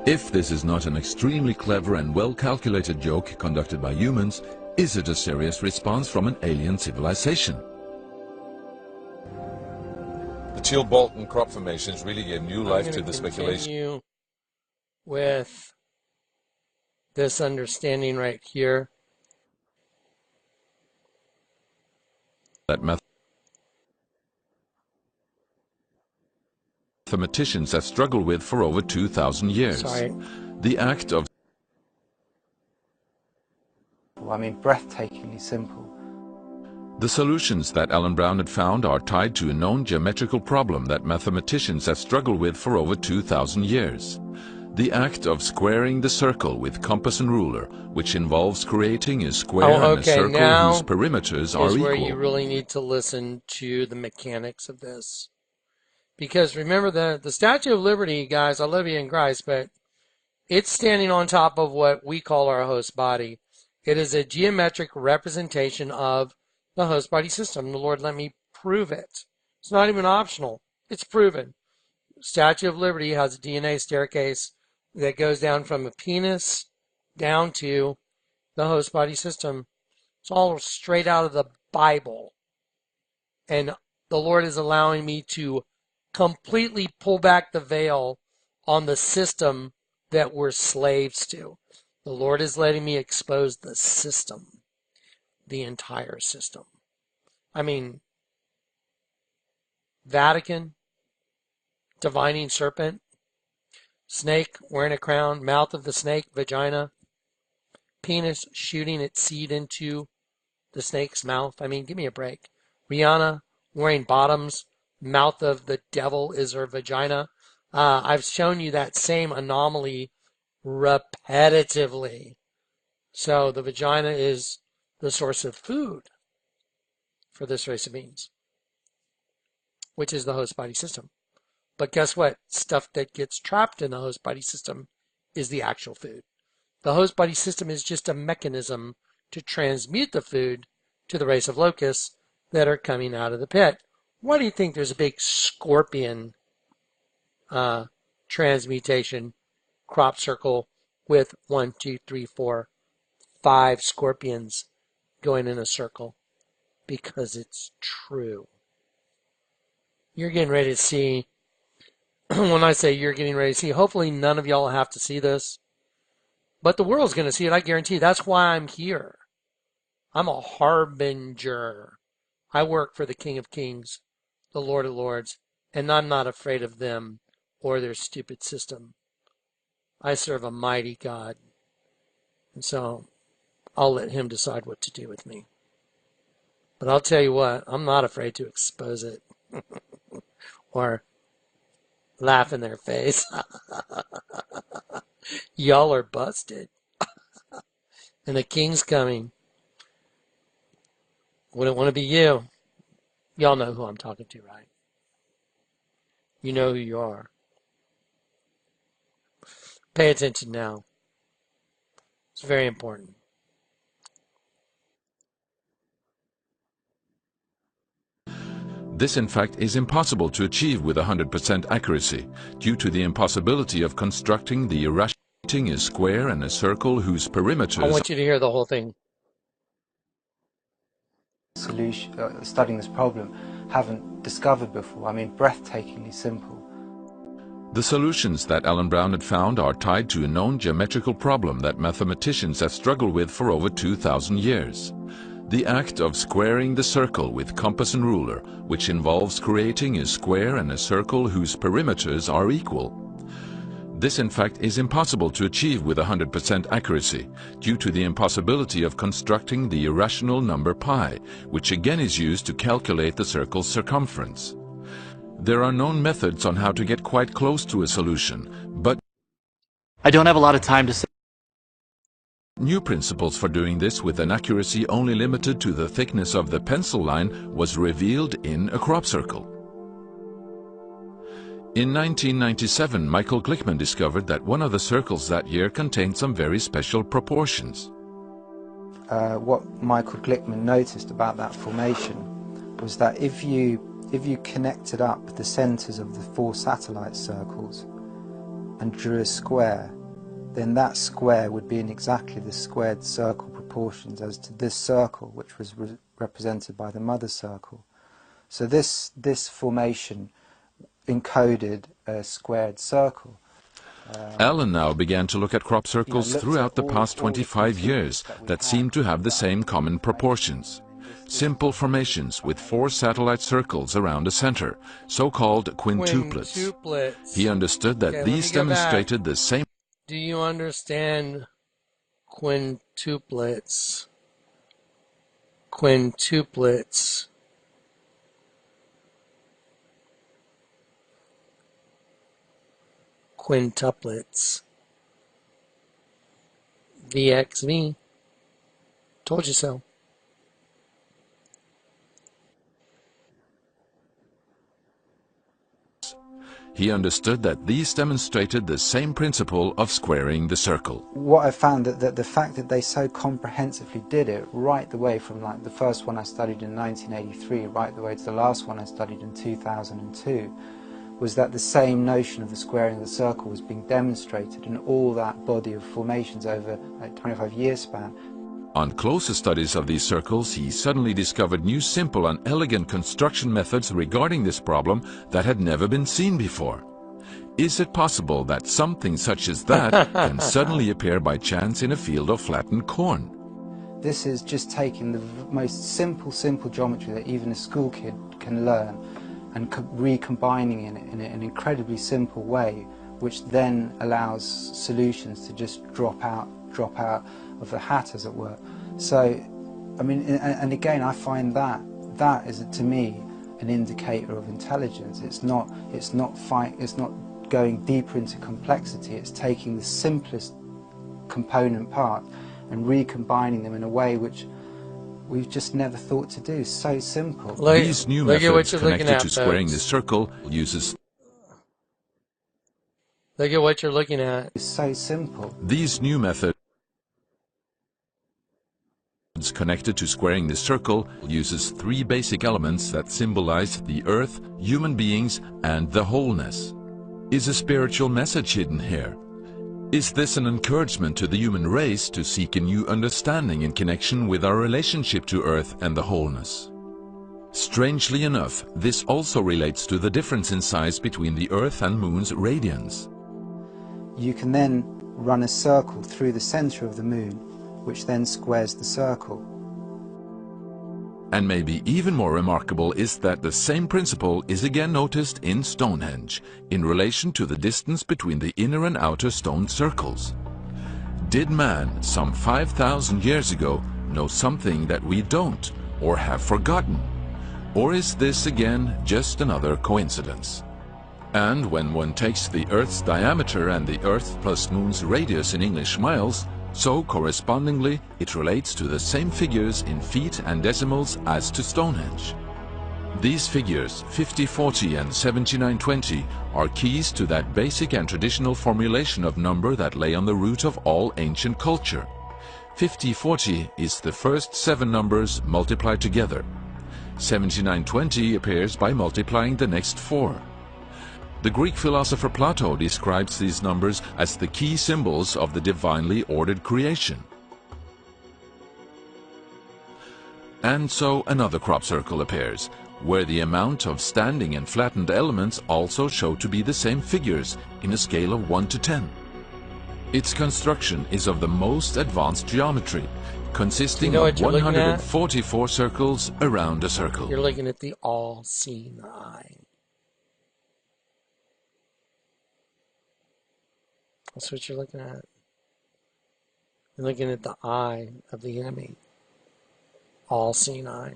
E: If this is not an extremely clever and well-calculated joke conducted by humans, is it a serious response from an alien civilization? The Chilbolton crop formations really gave new life to the speculation.
A: Continue with this understanding right here.
E: That mathematicians have struggled with for over 2,000 years.
A: Sorry.
E: The act of
F: I mean, breathtakingly simple.
E: The solutions that Alan Brown had found are tied to a known geometrical problem that mathematicians have struggled with for over 2,000 years. The act of squaring the circle with compass and ruler, which involves creating a square and a circle whose perimeters are equal.
A: Where you really need to listen to the mechanics of this. Because remember, the Statue of Liberty, guys, I love you in Christ, but it's standing on top of what we call our host body. It is a geometric representation of the host body system. The Lord let me prove it. It's not even optional. It's proven. Statue of Liberty has a DNA staircase that goes down from a penis down to the host body system. It's all straight out of the Bible. And the Lord is allowing me to completely pull back the veil on the system that we're slaves to. The Lord is letting me expose the system, the entire system. I mean, Vatican, divining serpent, snake wearing a crown, mouth of the snake, vagina, penis shooting its seed into the snake's mouth. I mean, give me a break. Rihanna wearing bottoms, mouth of the devil is her vagina. I've shown you that same anomaly repetitively. So the vagina is the source of food for this race of beings, which is the host body system. But guess what? Stuff that gets trapped in the host body system is the actual food. The host body system is just a mechanism to transmute the food to the race of locusts that are coming out of the pit. Why do you think there's a big scorpion transmutation crop circle with 1, 2, 3, 4, 5 scorpions going in a circle? Because it's true. You're getting ready to see, when I say you're getting ready to see, hopefully none of y'all have to see this, but the world's going to see it, I guarantee. That's why I'm here. I'm a harbinger. I work for the King of Kings, the Lord of Lords, and I'm not afraid of them or their stupid system. I serve a mighty God, and so I'll let him decide what to do with me. But I'll tell you what, I'm not afraid to expose it or laugh in their face. Y'all are busted. And the king's coming. Wouldn't want to be you. Y'all know who I'm talking to, right? You know who you are. Pay attention now. It's very important.
E: This, in fact, is impossible to achieve with 100% accuracy, due to the impossibility of constructing the irrational a square and a circle whose perimeters...
A: I want you to hear the whole thing.
F: Solution, studying this problem, haven't discovered before. I mean, breathtakingly simple.
E: The solutions that Alan Brown had found are tied to a known geometrical problem that mathematicians have struggled with for over 2,000 years. The act of squaring the circle with compass and ruler, which involves creating a square and a circle whose perimeters are equal. This, in fact, is impossible to achieve with 100% accuracy, due to the impossibility of constructing the irrational number pi, which again is used to calculate the circle's circumference. There are known methods on how to get quite close to a solution, but
G: I don't have a lot of time to say.
E: New principles for doing this with an accuracy only limited to the thickness of the pencil line was revealed in a crop circle. In 1997, Michael Glickman discovered that one of the circles that year contained some very special proportions.
F: What Michael Glickman noticed about that formation was that if you connected up the centers of the 4 satellite circles and drew a square, then that square would be in exactly the squared circle proportions as to this circle, which was represented by the mother circle. So this formation encoded a squared circle.
E: Alan now began to look at crop circles throughout the past 25 years that seemed to have the same common proportions. Simple formations with 4 satellite circles around a center, so-called quintuplets. He understood that these demonstrated the same...
A: Do you understand quintuplets? quintuplets, quintuplets, VXV. Told you so.
E: He understood that these demonstrated the same principle of squaring the circle.
F: What I found that the fact that they so comprehensively did it right the way from like the first one I studied in 1983 right the way to the last one I studied in 2002 was that the same notion of the squaring of the circle was being demonstrated in all that body of formations over a 25-year span.
E: On closer studies of these circles, he suddenly discovered new simple and elegant construction methods regarding this problem that had never been seen before. Is it possible that something such as that can suddenly appear by chance in a field of flattened corn?
F: This is just taking the most simple geometry that even a school kid can learn and recombining it in an incredibly simple way, which then allows solutions to just drop out of the hat, as it were. So, I mean, and again, I find that is, to me, an indicator of intelligence. It's not going deeper into complexity. It's taking the simplest component part and recombining them in a way which we've just never thought to do. So simple.
E: These new methods connected to squaring the circle uses.
A: Look at what you're looking at.
F: It's so simple.
E: These new methods connected to squaring the circle uses three basic elements that symbolize the earth, human beings, and the wholeness. Is a spiritual message hidden here? Is this an encouragement to the human race to seek a new understanding in connection with our relationship to earth and the wholeness? Strangely enough, this also relates to the difference in size between the earth and moon's radiance.
F: You can then run a circle through the center of the moon, which then squares the circle.
E: And maybe even more remarkable is that the same principle is again noticed in Stonehenge, in relation to the distance between the inner and outer stone circles. Did man, some 5,000 years ago, know something that we don't, or have forgotten? Or is this again just another coincidence? And when one takes the Earth's diameter and the Earth plus Moon's radius in English miles, so correspondingly it relates to the same figures in feet and decimals as to Stonehenge. These figures, 5040 and 7920, are keys to that basic and traditional formulation of number that lay on the root of all ancient culture. 5040 is the first 7 numbers multiplied together. 7920 appears by multiplying the next 4. The Greek philosopher Plato describes these numbers as the key symbols of the divinely ordered creation. And so another crop circle appears, where the amount of standing and flattened elements also show to be the same figures in a scale of 1 to 10. Its construction is of the most advanced geometry, consisting of 144 circles around a circle.
A: You're looking at the all-seeing eye. That's what you're looking at. You're looking at the eye of the enemy. All-seeing eye.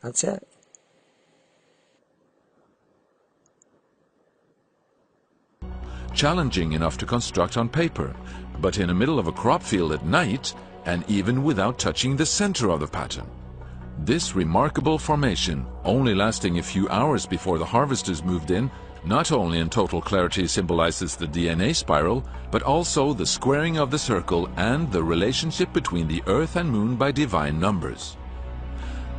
A: That's it.
E: Challenging enough to construct on paper, but in the middle of a crop field at night, and even without touching the center of the pattern. This remarkable formation, only lasting a few hours before the harvesters moved in, not only in total clarity symbolizes the DNA spiral, but also the squaring of the circle and the relationship between the Earth and Moon by divine numbers.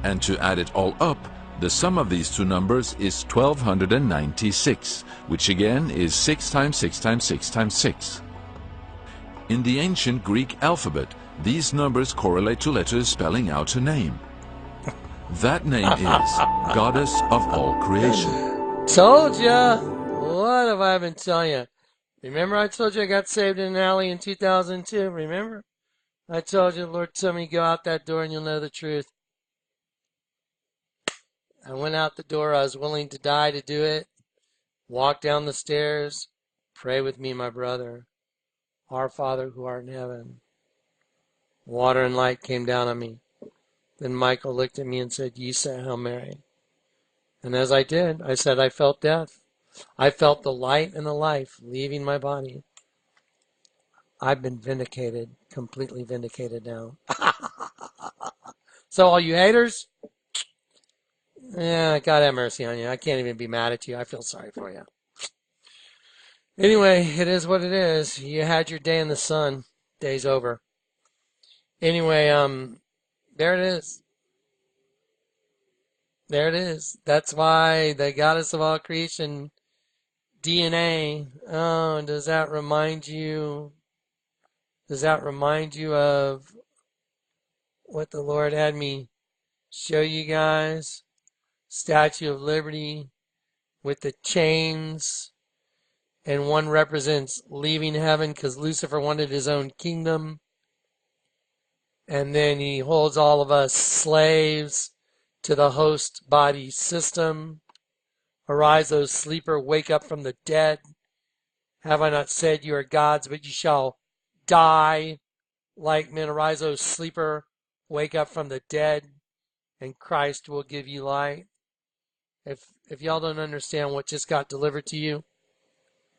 E: And to add it all up, the sum of these two numbers is 1296, which again is 6 times 6 times 6 times 6. In the ancient Greek alphabet, these numbers correlate to letters spelling out a name. That name is Goddess of All Creation.
A: Told ya! What have I been telling you? Remember I told you I got saved in an alley in 2002? Remember? I told you the Lord told me go out that door and you'll know the truth. I went out the door. I was willing to die to do it. Walk down the stairs. Pray with me, my brother. Our Father who art in heaven. Water and light came down on me. Then Michael looked at me and said, "You say Hail Mary." And as I did, I said, I felt death. I felt the light and the life leaving my body. I've been vindicated, completely vindicated now. So all you haters, yeah, God have mercy on you. I can't even be mad at you. I feel sorry for you. Anyway, it is what it is. You had your day in the sun. Day's over. Anyway, there it is. There it is. That's why the goddess of all creation, DNA. Oh, does that remind you? Does that remind you of what the Lord had me show you guys? Statue of Liberty with the chains, and one represents leaving heaven because Lucifer wanted his own kingdom, and then he holds all of us slaves to the host body system. Arise, O sleeper, wake up from the dead. Have I not said you are gods, but you shall die like men? Arise, O sleeper, wake up from the dead, and Christ will give you light. If y'all don't understand what just got delivered to you,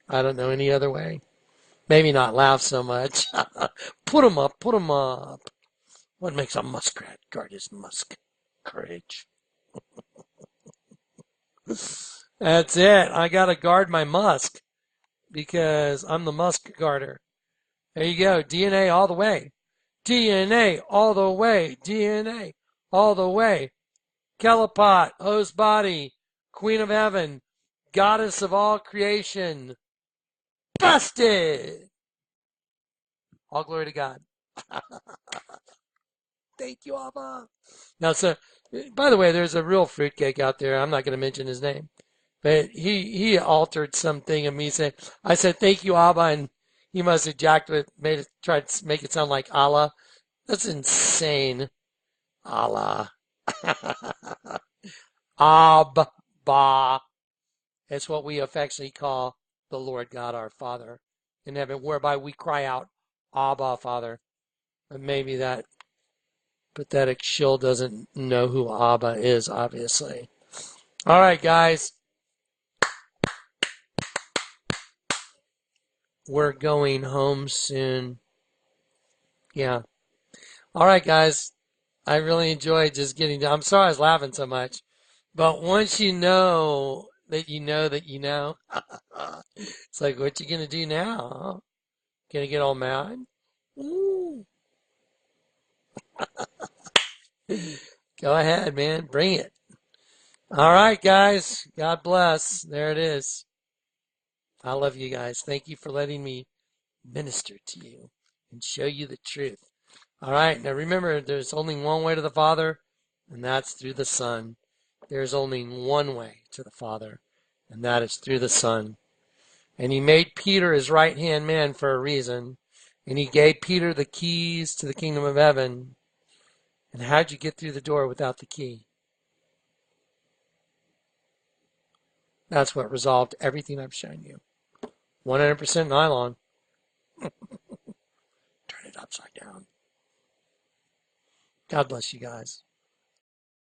A: I don't know any other way. Maybe not laugh so much. Put 'em up, put 'em up. What makes a muskrat guard his musk? Courage. That's it. I gotta guard my musk because I'm the musk guarder. There you go. DNA all the way. DNA all the way. DNA all the way. Kelapot, host body, queen of heaven, goddess of all creation. Busted! All glory to God. Thank you, Abba. Now, so, by the way, there's a real fruitcake out there. I'm not going to mention his name. But he altered something of me saying, I said, thank you, Abba, and he must have jacked it, tried to make it sound like Allah. That's insane. Allah. Abba. It's what we affectionately call the Lord God our Father in heaven, whereby we cry out, Abba, Father. And maybe that pathetic shill doesn't know who Abba is, obviously. All right, guys. We're going home soon. Yeah. All right, guys. I really enjoyed just getting down. I'm sorry I was laughing so much. But once you know that you know that you know, it's like, what you going to do now? Going to get all mad? Ooh. Go ahead, man. Bring it. All right, guys. God bless. There it is. I love you guys. Thank you for letting me minister to you and show you the truth. All right. Now remember, there's only one way to the Father, and that's through the Son. There's only one way to the Father, and that is through the Son. And he made Peter his right-hand man for a reason. And he gave Peter the keys to the kingdom of heaven. And how'd you get through the door without the key? That's what resolved everything I've shown you. 100% nylon. Turn it upside down. God bless you guys.